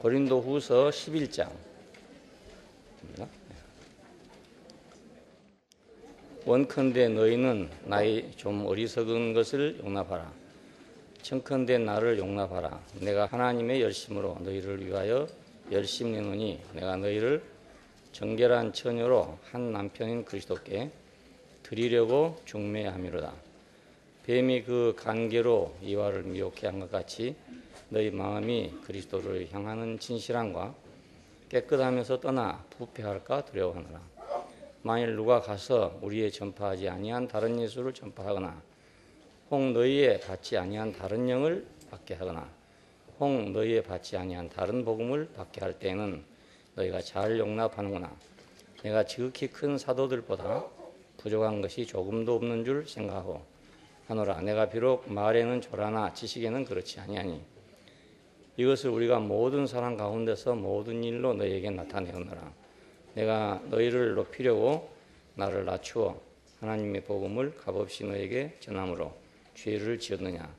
고린도후서 11장. 원컨대 너희는 나의 좀 어리석은 것을 용납하라. 청컨대 나를 용납하라. 내가 하나님의 열심으로 너희를 위하여 열심내노니 내가 너희를 정결한 처녀로 한 남편인 그리스도께 드리려고 중매함이로다. 뱀이 그 간계로 이와를 미혹해 한 것 같이 너희 마음이 그리스도를 향하는 진실함과 깨끗하면서 떠나 부패할까 두려워하노라. 만일 누가 가서 우리의 전파하지 아니한 다른 예수를 전파하거나 혹 너희에 받지 아니한 다른 영을 받게 하거나 혹 너희에 받지 아니한 다른 복음을 받게 할 때에는 너희가 잘 용납하는구나. 내가 지극히 큰 사도들보다 부족한 것이 조금도 없는 줄 생각하고 하노라. 내가 비록 말에는 초라나 지식에는 그렇지 아니하니 이것을 우리가 모든 사람 가운데서 모든 일로 너희에게 나타내었노라. 내가 너희를 높이려고 나를 낮추어 하나님의 복음을 값없이 너희에게 전함으로 죄를 지었느냐.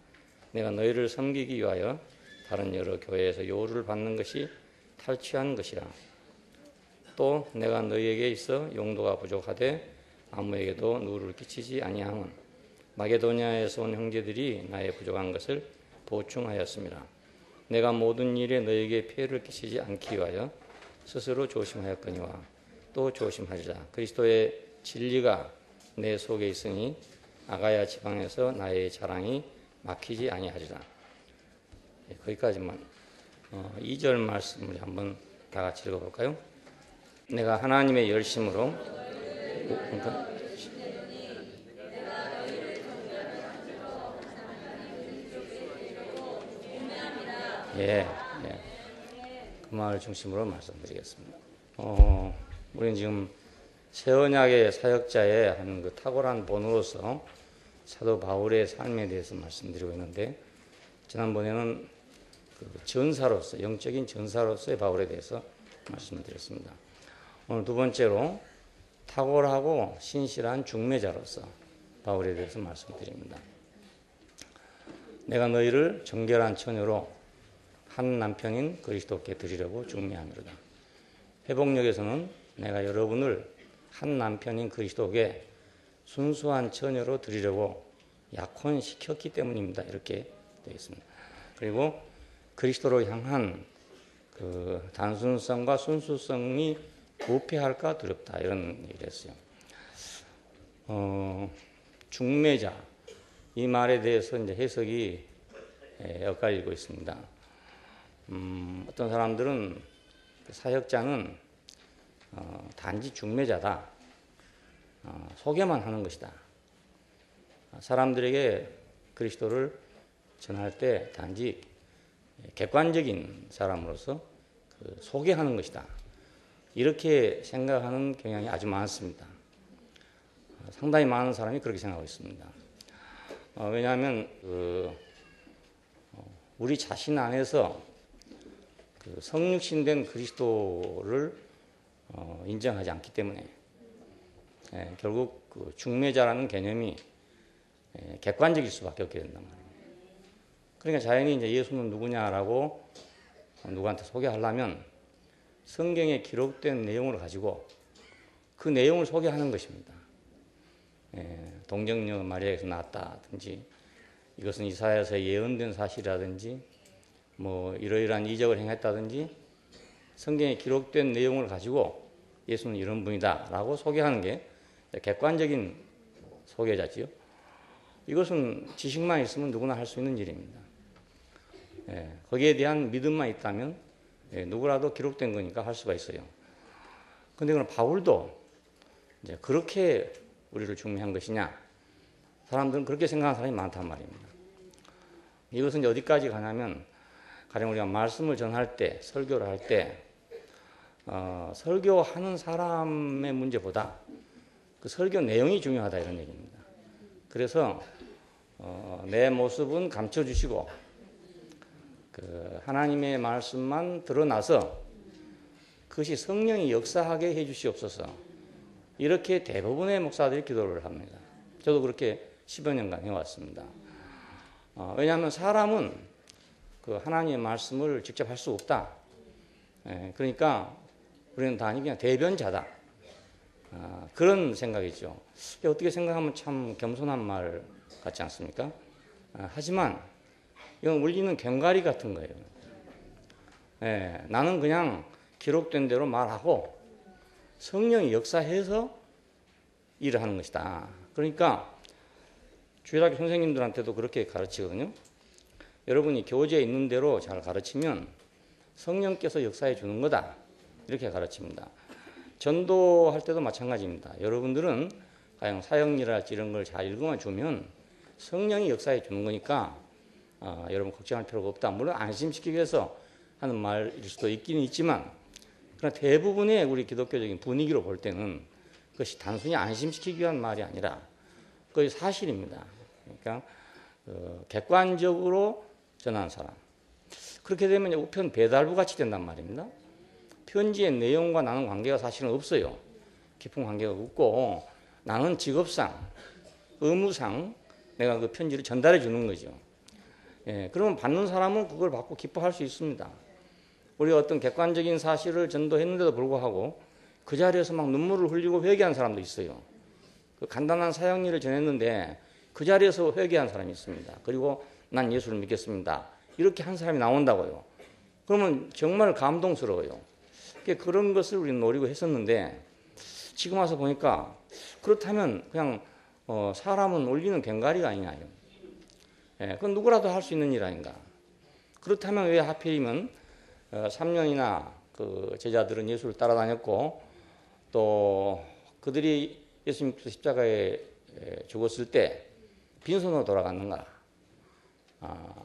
내가 너희를 섬기기 위하여 다른 여러 교회에서 요를 받는 것이 탈취한 것이라. 또 내가 너희에게 있어 용도가 부족하되 아무에게도 누를 끼치지 아니함은 마게도냐에서 온 형제들이 나의 부족한 것을 보충하였습니다. 내가 모든 일에 너희에게 피해를 끼치지 않기 위하여 스스로 조심하였거니와 또 조심하리라. 그리스도의 진리가 내 속에 있으니 아가야 지방에서 나의 자랑이 막히지 아니하리라. 거기까지만 2절 말씀을 한번 다 같이 읽어볼까요? 내가 하나님의 열심으로 그 말을 중심으로 말씀드리겠습니다. 우리는 지금 새 언약의 사역자의 한 그 탁월한 본으로서 사도 바울의 삶에 대해서 말씀드리고 있는데, 지난번에는 그 전사로서, 영적인 전사로서의 바울에 대해서 말씀드렸습니다. 오늘 두 번째로 탁월하고 신실한 중매자로서 바울에 대해서 말씀드립니다. 내가 너희를 정결한 처녀로 한 남편인 그리스도께 드리려고 중매함이로다. 회복력에서는 내가 여러분을 한 남편인 그리스도께 순수한 처녀로 드리려고 약혼시켰기 때문입니다. 이렇게 되어 있습니다. 그리고 그리스도로 향한 그 단순성과 순수성이 부패할까 두렵다. 이런 얘기를 했어요. 중매자. 이 말에 대해서 이제 해석이 엇갈리고 있습니다. 어떤 사람들은 사역자는 단지 중매자다. 소개만 하는 것이다. 사람들에게 그리스도를 전할 때 단지 객관적인 사람으로서 소개하는 것이다. 이렇게 생각하는 경향이 아주 많습니다. 상당히 많은 사람이 그렇게 생각하고 있습니다. 왜냐하면 우리 자신 안에서 성육신된 그리스도를 인정하지 않기 때문에 결국 그 중매자라는 개념이 객관적일 수밖에 없게 된단 말이에요. 그러니까 자연히 이제 예수는 누구냐라고 누구한테 소개하려면 성경에 기록된 내용을 가지고 그 내용을 소개하는 것입니다. 동정녀 마리아에서 나왔다든지 이것은 이사야에서 예언된 사실이라든지 뭐 이러이러한 이적을 행했다든지 성경에 기록된 내용을 가지고 예수는 이런 분이다 라고 소개하는 게 객관적인 소개자지요. 이것은 지식만 있으면 누구나 할 수 있는 일입니다. 거기에 대한 믿음만 있다면 누구라도 기록된 거니까 할 수가 있어요. 그런데 그럼 바울도 이제 그렇게 우리를 중매한 것이냐? 사람들은 그렇게 생각하는 사람이 많단 말입니다. 이것은 이제 어디까지 가냐면 가령 우리가 말씀을 전할 때, 설교를 할 때 설교하는 사람의 문제보다 그 설교 내용이 중요하다 이런 얘기입니다. 그래서 내 모습은 감춰주시고 그 하나님의 말씀만 드러나서 그것이 성령이 역사하게 해주시옵소서. 이렇게 대부분의 목사들이 기도를 합니다. 저도 그렇게 10여 년간 해왔습니다. 왜냐하면 사람은 그 하나님의 말씀을 직접 할 수 없다. 그러니까 우리는 단지 그냥 대변자다. 그런 생각이죠. 어떻게 생각하면 참 겸손한 말 같지 않습니까? 하지만 이건 울리는 괭과리 같은 거예요. 나는 그냥 기록된 대로 말하고 성령이 역사해서 일을 하는 것이다. 그러니까 주일학교 선생님들한테도 그렇게 가르치거든요. 여러분이 교재에 있는 대로 잘 가르치면 성령께서 역사해 주는 거다. 이렇게 가르칩니다. 전도할 때도 마찬가지입니다. 여러분들은 가령 사역일이랄지 이런 걸 잘 읽어만 주면 성령이 역사해 주는 거니까 여러분 걱정할 필요가 없다. 물론 안심시키기 위해서 하는 말일 수도 있긴 있지만 그러나 대부분의 우리 기독교적인 분위기로 볼 때는 그것이 단순히 안심시키기 위한 말이 아니라 그것이 사실입니다. 그러니까 객관적으로 전하는 사람. 그렇게 되면 우편 배달부 같이 된단 말입니다. 편지의 내용과 나는 관계가 사실은 없어요. 깊은 관계가 없고 나는 직업상, 의무상 내가 그 편지를 전달해 주는 거죠. 그러면 받는 사람은 그걸 받고 기뻐할 수 있습니다. 우리가 어떤 객관적인 사실을 전도했는데도 불구하고 그 자리에서 막 눈물을 흘리고 회개한 사람도 있어요. 그 간단한 사역일을 전했는데 그 자리에서 회개한 사람이 있습니다. 그리고 난 예수를 믿겠습니다. 이렇게 한 사람이 나온다고요. 그러면 정말 감동스러워요. 그런 것을 우리는 노리고 했었는데 지금 와서 보니까 그렇다면 그냥 사람은 올리는 괭과리가 아니냐. 그건 누구라도 할 수 있는 일 아닌가. 그렇다면 왜 하필이면 3년이나 그 제자들은 예수를 따라다녔고 또 그들이 예수님께서 십자가에 죽었을 때 빈손으로 돌아갔는가.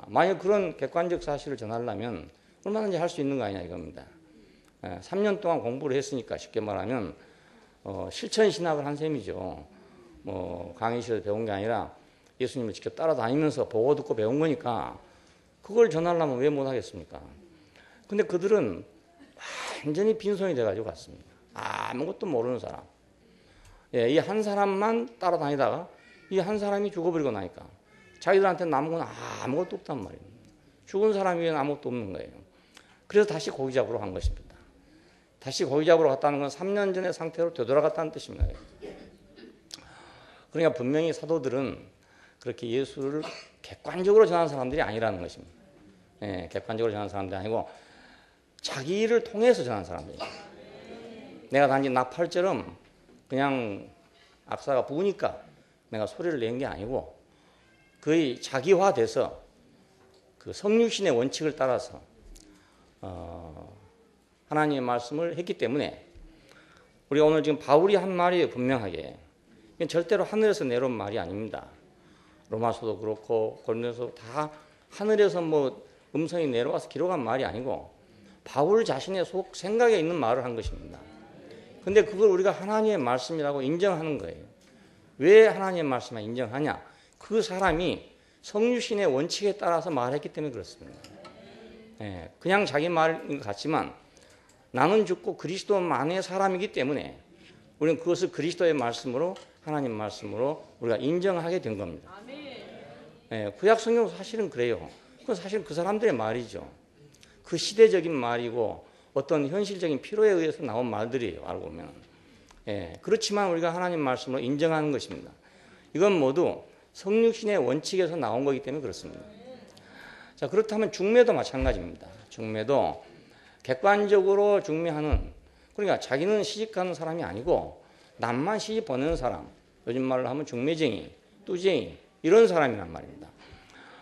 만약 그런 객관적 사실을 전하려면 얼마든지 할 수 있는 거 아니냐 이겁니다. 3년 동안 공부를 했으니까 쉽게 말하면 실천 신학을 한 셈이죠. 뭐 강의실에서 배운 게 아니라 예수님을 직접 따라다니면서 보고 듣고 배운 거니까 그걸 전하려면 왜 못하겠습니까? 근데 그들은 완전히 빈손이 돼가지고 갔습니다. 아무것도 모르는 사람. 이 한 사람만 따라다니다가 이 한 사람이 죽어버리고 나니까 자기들한테 남은 건 아무것도 없단 말이에요. 죽은 사람 위에는 아무것도 없는 거예요. 그래서 다시 고기 잡으러 간 것입니다. 다시 고기 잡으러 갔다는 건 3년 전의 상태로 되돌아갔다는 뜻입니다. 그러니까 분명히 사도들은 그렇게 예수를 객관적으로 전하는 사람들이 아니라는 것입니다. 객관적으로 전하는 사람들이 아니고 자기 일을 통해서 전하는 사람들입니다. 내가 단지 나팔처럼 그냥 악사가 부으니까 내가 소리를 낸 게 아니고 거의 자기화돼서 그 성육신의 원칙을 따라서 하나님의 말씀을 했기 때문에 우리가 오늘 지금 바울이 한 말이 분명하게 이건 절대로 하늘에서 내려온 말이 아닙니다. 로마서도 그렇고 고린도서 다 하늘에서 뭐 음성이 내려와서 기록한 말이 아니고 바울 자신의 속 생각에 있는 말을 한 것입니다. 근데 그걸 우리가 하나님의 말씀이라고 인정하는 거예요. 왜 하나님의 말씀을 인정하냐? 그 사람이 성유신의 원칙에 따라서 말했기 때문에 그렇습니다. 그냥 자기 말인 것 같지만 나는 죽고 그리스도만의 사람이기 때문에 우리는 그것을 그리스도의 말씀으로 하나님 말씀으로 우리가 인정하게 된 겁니다. 구약 성경도 사실은 그래요. 그건 사실 그 사람들의 말이죠. 그 시대적인 말이고 어떤 현실적인 필요에 의해서 나온 말들이에요. 알고 보면. 그렇지만 우리가 하나님 말씀으로 인정하는 것입니다. 이건 모두 성육신의 원칙에서 나온 거기 때문에 그렇습니다. 자, 그렇다면 중매도 마찬가지입니다. 중매도 객관적으로 중매하는, 그러니까 자기는 시집가는 사람이 아니고 남만 시집 보내는 사람, 요즘 말로 하면 중매쟁이, 뚜쟁이 이런 사람이란 말입니다.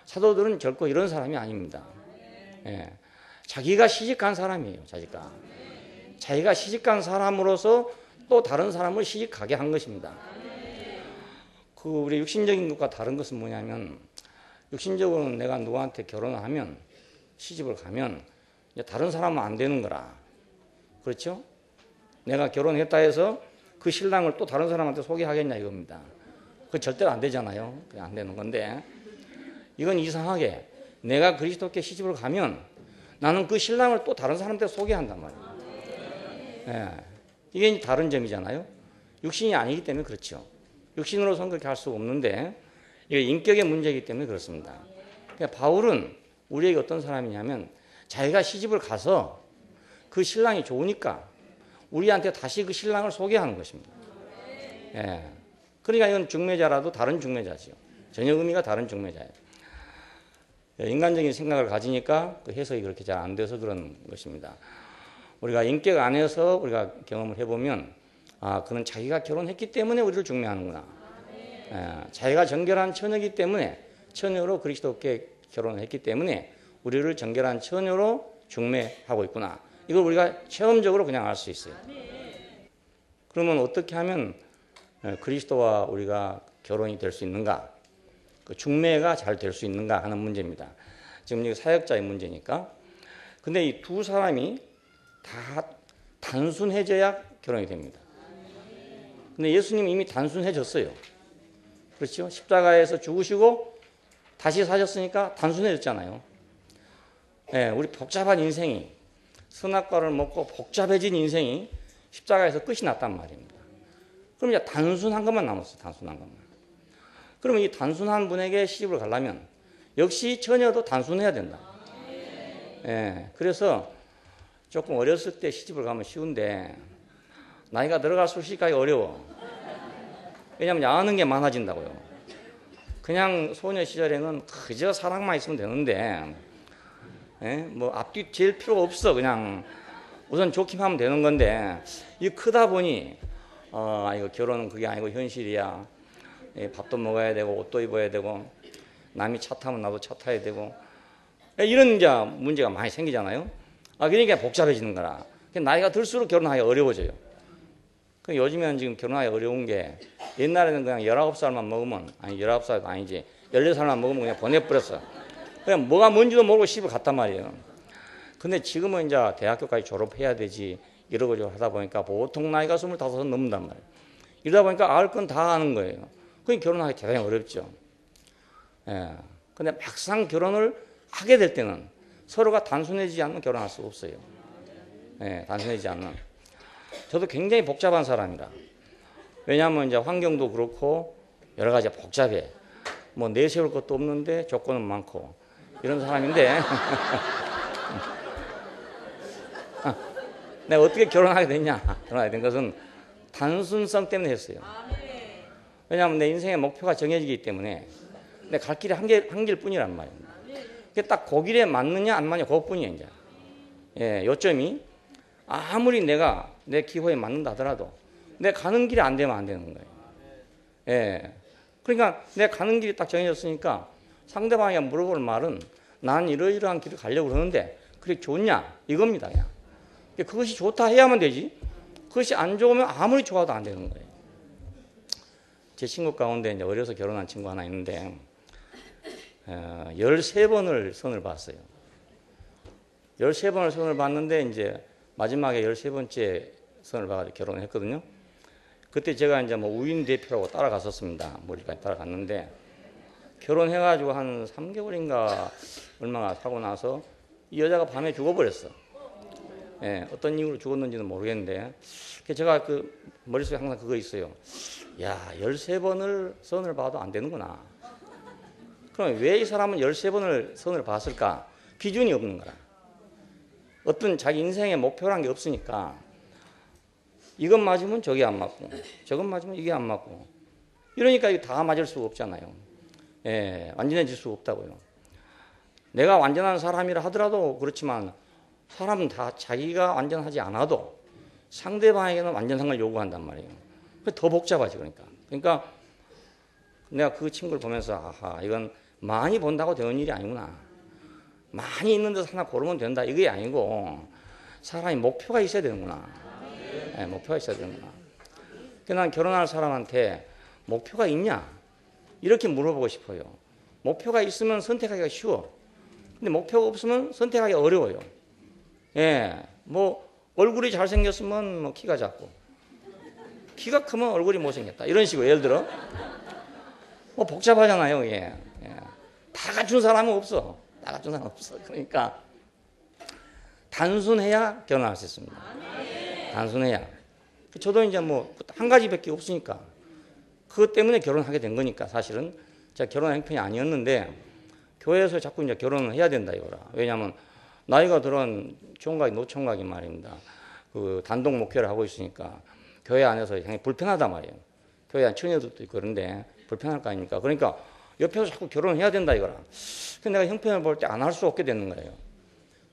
사도들은 결코 이런 사람이 아닙니다. 자기가 시집간 사람이에요. 자기가 시집간 사람으로서 또 다른 사람을 시집가게 한 것입니다. 그 우리 육신적인 것과 다른 것은 뭐냐면 육신적으로는 내가 누구한테 결혼을 하면 시집을 가면 다른 사람은 안 되는 거라. 그렇죠? 내가 결혼했다 해서 그 신랑을 또 다른 사람한테 소개하겠냐 이겁니다. 그거 절대로 안 되잖아요. 그게 안 되는 건데 이건 이상하게 내가 그리스도께 시집을 가면 나는 그 신랑을 또 다른 사람한테 소개한단 말이에요. 이게 다른 점이잖아요. 육신이 아니기 때문에 그렇죠. 육신으로서는 그렇게 할 수가 없는데 이게 인격의 문제이기 때문에 그렇습니다. 그러니까 바울은 우리에게 어떤 사람이냐면 자기가 시집을 가서 그 신랑이 좋으니까 우리한테 다시 그 신랑을 소개하는 것입니다. 예. 그러니까 이건 중매자라도 다른 중매자지요. 전혀 의미가 다른 중매자예요. 인간적인 생각을 가지니까 그 해석이 그렇게 잘 안 돼서 그런 것입니다. 우리가 인격 안에서 우리가 경험을 해보면 그는 자기가 결혼했기 때문에 우리를 중매하는구나. 자기가 정결한 처녀이기 때문에 처녀로 그리스도께 결혼을 했기 때문에 우리를 정결한 처녀로 중매하고 있구나. 이걸 우리가 체험적으로 그냥 알 수 있어요. 그러면 어떻게 하면 그리스도와 우리가 결혼이 될 수 있는가? 그 중매가 잘 될 수 있는가 하는 문제입니다. 지금 이게 사역자의 문제니까. 근데 이 두 사람이 다 단순해져야 결혼이 됩니다. 근데 예수님이 이미 단순해졌어요. 그렇죠? 십자가에서 죽으시고 다시 사셨으니까 단순해졌잖아요. 예, 우리 복잡한 인생이 선악과를 먹고 복잡해진 인생이 십자가에서 끝이 났단 말입니다. 그럼 이제 단순한 것만 남았어요. 단순한 것만. 그러면 이 단순한 분에게 시집을 가려면 역시 처녀도 단순해야 된다. 예, 그래서 조금 어렸을 때 시집을 가면 쉬운데 나이가 들어갈수록 시집가기 어려워. 왜냐하면 야하는 게 많아진다고요. 그냥 소녀 시절에는 그저 사랑만 있으면 되는데 뭐 앞뒤 잴 필요가 없어. 그냥 우선 좋기만 하면 되는 건데 이 크다 보니 이거 결혼은 그게 아니고 현실이야. 밥도 먹어야 되고 옷도 입어야 되고 남이 차 타면 나도 차 타야 되고 이런 이제 문제가 많이 생기잖아요. 그러니까 복잡해지는 거라. 나이가 들수록 결혼하기 어려워져요. 요즘에는 지금 결혼하기 어려운 게 옛날에는 그냥 19살만 먹으면 19살도 아니지 14살만 먹으면 그냥 보내버렸어. 그냥 뭐가 뭔지도 모르고 시집을 갔단 말이에요. 근데 지금은 이제 대학교까지 졸업해야 되지 이러고 저러고 하다 보니까 보통 나이가 25은 넘는단 말이에요. 이러다 보니까 알 건 다 아는 거예요. 그러니까 결혼하기 대단히 어렵죠. 예. 근데 막상 결혼을 하게 될 때는 서로가 단순해지지 않으면 결혼할 수가 없어요. 예, 단순해지지 않으면. 저도 굉장히 복잡한 사람이라. 왜냐하면 이제 환경도 그렇고 여러 가지 복잡해. 뭐 내세울 것도 없는데 조건은 많고 이런 사람인데 내가 어떻게 결혼하게 됐냐? 결혼하게 된 것은 단순성 때문에 했어요. 왜냐하면 내 인생의 목표가 정해지기 때문에 내 갈 길이 한 길뿐이란 말입니다. 그게 딱 그 길에 맞느냐 안 맞느냐 그것뿐이에요. 이제. 예, 요점이 아무리 내가 내 기호에 맞는다 하더라도 내 가는 길이 안 되면 안 되는 거예요. 예, 그러니까 내 가는 길이 딱 정해졌으니까 상대방이 물어볼 말은 난 이러이러한 길을 가려고 그러는데 그게 좋냐 이겁니다. 그냥. 그것이 좋다 해야만 되지 그것이 안 좋으면 아무리 좋아도 안 되는 거예요. 제 친구 가운데 이제 어려서 결혼한 친구 하나 있는데 13번을 선을 봤어요. 13번을 선을 봤는데 이제 마지막에 13번째 선을 봐가지고 결혼을 했거든요. 그때 제가 이제 뭐 우인 대표라고 따라갔었습니다. 머리까지 따라갔는데 결혼해가지고 한 3개월인가 얼마나 사고 나서 이 여자가 밤에 죽어버렸어. 예, 어떤 이유로 죽었는지는 모르겠는데 제가 그 머릿속에 항상 그거 있어요. 야, 13번을 선을 봐도 안 되는구나. 그럼 왜 이 사람은 13번을 선을 봤을까? 기준이 없는 거라. 어떤 자기 인생의 목표란 게 없으니까 이것 맞으면 저게 안 맞고 저것 맞으면 이게 안 맞고 이러니까 이게 다 맞을 수가 없잖아요. 예, 완전해질 수가 없다고요. 내가 완전한 사람이라 하더라도 그렇지만 사람은 다 자기가 완전하지 않아도 상대방에게는 완전한 걸 요구한단 말이에요. 더 복잡하지 그러니까 내가 그 친구를 보면서 이건 많이 본다고 되는 일이 아니구나. 많이 있는 데서 하나 고르면 된다 이게 아니고 사람이 목표가 있어야 되는구나. 네, 목표가 있어야 되는구나. 그래서 난 결혼할 사람한테 목표가 있냐 이렇게 물어보고 싶어요. 목표가 있으면 선택하기가 쉬워. 근데 목표가 없으면 선택하기 어려워요. 예, 뭐 얼굴이 잘생겼으면 뭐 키가 작고 키가 크면 얼굴이 못생겼다 이런 식으로 예를 들어 뭐 복잡하잖아요. 예. 다 갖춘 사람은 없어. 다 갖춘 사람은 없어. 그러니까 단순해야 결혼할 수 있습니다. 단순해야. 저도 이제 뭐 한 가지밖에 없으니까 그것 때문에 결혼하게 된 거니까 사실은 제가 결혼 행편이 아니었는데 교회에서 자꾸 이제 결혼을 해야 된다 이거라. 왜냐하면 나이가 들은 총각이 노총각이 말입니다. 그 단독 목회를 하고 있으니까 교회 안에서 굉장히 불편하단 말이에요. 교회 안 처녀들도 있고 그런데 불편할 거 아닙니까? 그러니까 옆에서 자꾸 결혼해야 된다 이거라. 그래서 내가 형편을 볼 때 안 할 수 없게 되는 거예요.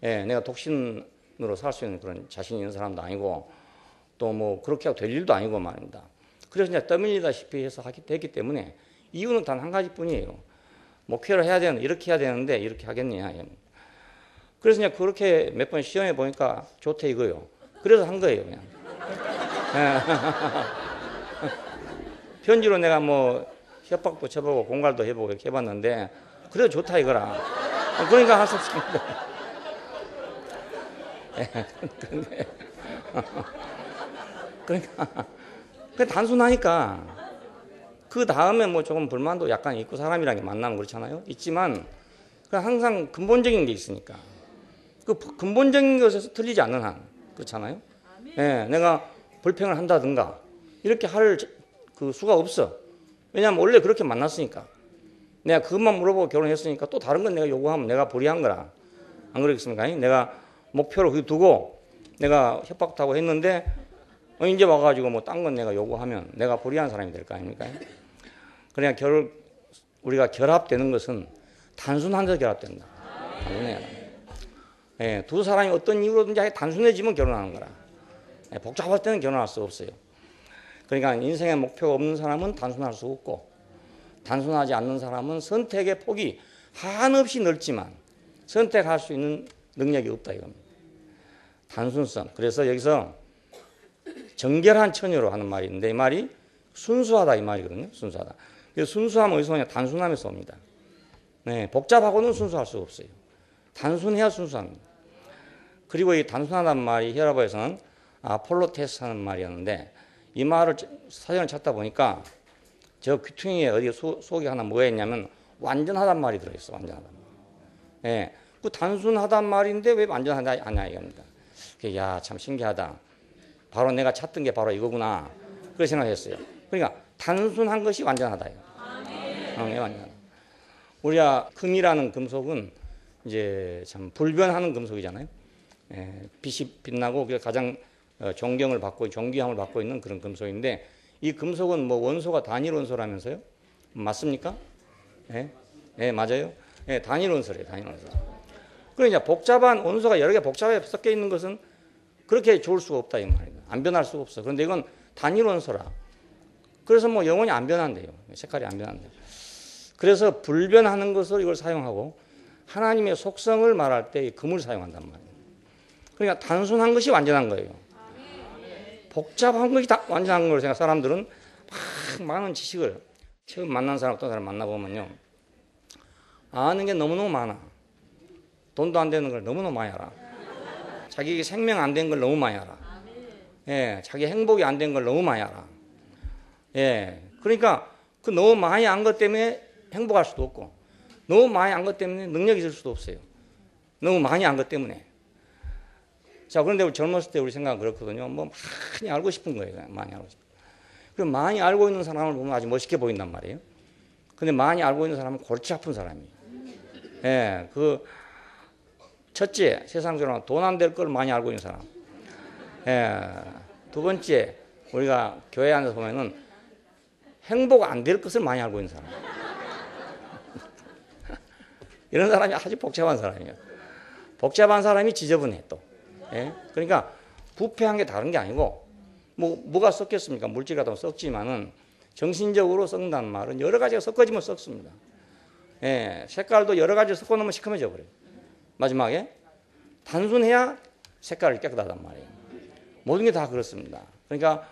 예, 내가 독신으로 살 수 있는 그런 자신이 있는 사람도 아니고 또 뭐 그렇게 하고 될 일도 아니고 말입니다. 그래서 이제 떠밀리다시피 해서 됐기 때문에 이유는 단 한 가지뿐이에요. 목회를 해야 되는 이렇게 해야 되는데 이렇게 하겠느냐. 그래서 그냥 그렇게 몇 번 시험해 보니까 좋대 이거요. 그래서 한 거예요 그냥. 편지로 내가 뭐 협박도 쳐보고 공갈도 해보고 이렇게 해봤는데 그래도 좋다 이거라. 그러니까 할 수 없습니다. 그러니까 단순하니까 그 다음에 뭐 조금 불만도 약간 있고 사람이랑 만나면 그렇잖아요. 있지만 항상 근본적인 게 있으니까 그 근본적인 것에서 틀리지 않는 한 그렇잖아요. 예, 내가 불평을 한다든가 이렇게 할 그 수가 없어. 왜냐하면 원래 그렇게 만났으니까. 내가 그것만 물어보고 결혼했으니까 또 다른 건 내가 요구하면 내가 불이한 거라. 안 그러겠습니까? 내가 목표로 그거 두고 내가 협박도 하고 했는데 이제 와가지고 뭐 딴 건 내가 요구하면 내가 불이한 사람이 될 거 아닙니까? 그러니까 우리가 결합되는 것은 단순한 데서 결합된다. 단순해야 돼. 예, 두 사람이 어떤 이유로든지 단순해지면 결혼하는 거라. 예, 복잡할 때는 결혼할 수 없어요. 그러니까 인생의 목표가 없는 사람은 단순할 수 없고 단순하지 않는 사람은 선택의 폭이 한없이 넓지만 선택할 수 있는 능력이 없다 이겁니다. 단순성. 그래서 여기서 정결한 처녀로 하는 말이 있는데 이 말이 순수하다 이 말이거든요. 순수하다. 그래서 순수함은 어디서 오냐? 단순함에서 옵니다. 네, 복잡하고는 순수할 수 없어요. 단순해야 순수합니다. 그리고 이 단순하다는 말이 히라보에서는 아폴로테스 하는 말이었는데 이 말을 사전을 찾다 보니까 저 귀퉁이에 어디 속에 하나 뭐가 있냐면 완전하단 말이 들어있어. 완전하단 말. 예, 그 단순하단 말인데 왜 완전하냐 아냐 이겁니다. 야, 참 신기하다. 바로 내가 찾던 게 바로 이거구나. 그렇게 생각했어요. 그러니까 단순한 것이 완전하다. 완전하다. 우리가 금이라는 금속은 이제 참 불변하는 금속이잖아요. 예, 빛이 빛나고 가장 존경을 받고 존귀함을 받고 있는 그런 금속인데 이 금속은 뭐 원소가 단일 원소라면서요? 맞습니까? 예, 예 맞아요. 예, 단일 원소래요. 단일 원소. 그러니까 복잡한 원소가 여러 개 복잡하게 섞여 있는 것은 그렇게 좋을 수가 없다 이 말이에요. 안 변할 수가 없어. 그런데 이건 단일 원소라. 그래서 뭐 영원히 안 변한대요. 색깔이 안 변한대요. 그래서 불변하는 것을 이걸 사용하고 하나님의 속성을 말할 때 이 금을 사용한단 말이에요. 그러니까 단순한 것이 완전한 거예요. 복잡한 것이 다 완전한 걸 생각. 사람들은 막 많은 지식을 처음 만난 사람 어떤 사람 만나보면요 아는 게 너무너무 많아. 돈도 안 되는 걸 너무너무 많이 알아. 자기 생명 안 된 걸 너무 많이 알아. 예, 자기 행복이 안 된 걸 너무 많이 알아. 예, 그러니까 그 너무 많이 안 것 때문에 행복할 수도 없고 너무 많이 안 것 때문에 능력이 있을 수도 없어요. 너무 많이 안 것 때문에. 자, 그런데 젊었을 때 우리 생각은 그렇거든요. 뭐 많이 알고 싶은 거예요. 많이 알고 싶은. 그럼 많이 알고 있는 사람을 보면 아주 멋있게 보인단 말이에요. 근데 많이 알고 있는 사람은 골치 아픈 사람이에요. 예, 그 첫째, 세상적으로 돈 안 될 걸 많이 알고 있는 사람. 예, 두 번째, 우리가 교회 안에서 보면은 행복 안 될 것을 많이 알고 있는 사람. 이런 사람이 아주 복잡한 사람이에요. 복잡한 사람이 지저분해 또. 예? 그러니까 부패한 게 다른 게 아니고 뭐가 섞였습니까? 물질 같은 거 섞지만은 정신적으로 썩는다는 말은 여러 가지가 섞어지면 썩습니다. 예, 색깔도 여러 가지 섞어 놓으면 시커매져 버려요. 마지막에 단순해야 색깔이 깨끗하단 말이에요. 모든 게 다 그렇습니다. 그러니까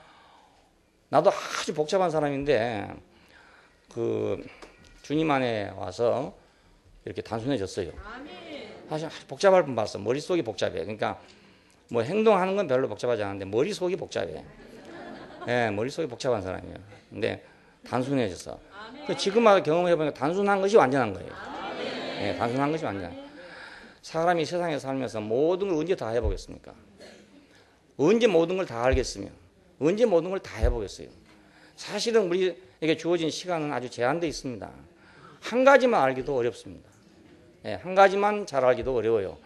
나도 아주 복잡한 사람인데 그 주님 안에 와서 이렇게 단순해졌어요. 사실 아주 복잡할 뻔 봤어. 머릿속이 복잡해. 그러니까 뭐 행동하는 건 별로 복잡하지 않은데 머릿속이 복잡해. 예, 머릿속이 복잡한 사람이에요. 근데 단순해졌어. 지금 와서 경험해보니까 단순한 것이 완전한 거예요. 예, 단순한 것이 완전한 거예요. 사람이 세상에 살면서 모든 걸 언제 다 해보겠습니까? 언제 모든 걸 다 알겠으며 언제 모든 걸 다 해보겠어요? 사실은 우리에게 주어진 시간은 아주 제한되어 있습니다. 한 가지만 알기도 어렵습니다. 예, 한 가지만 잘 알기도 어려워요.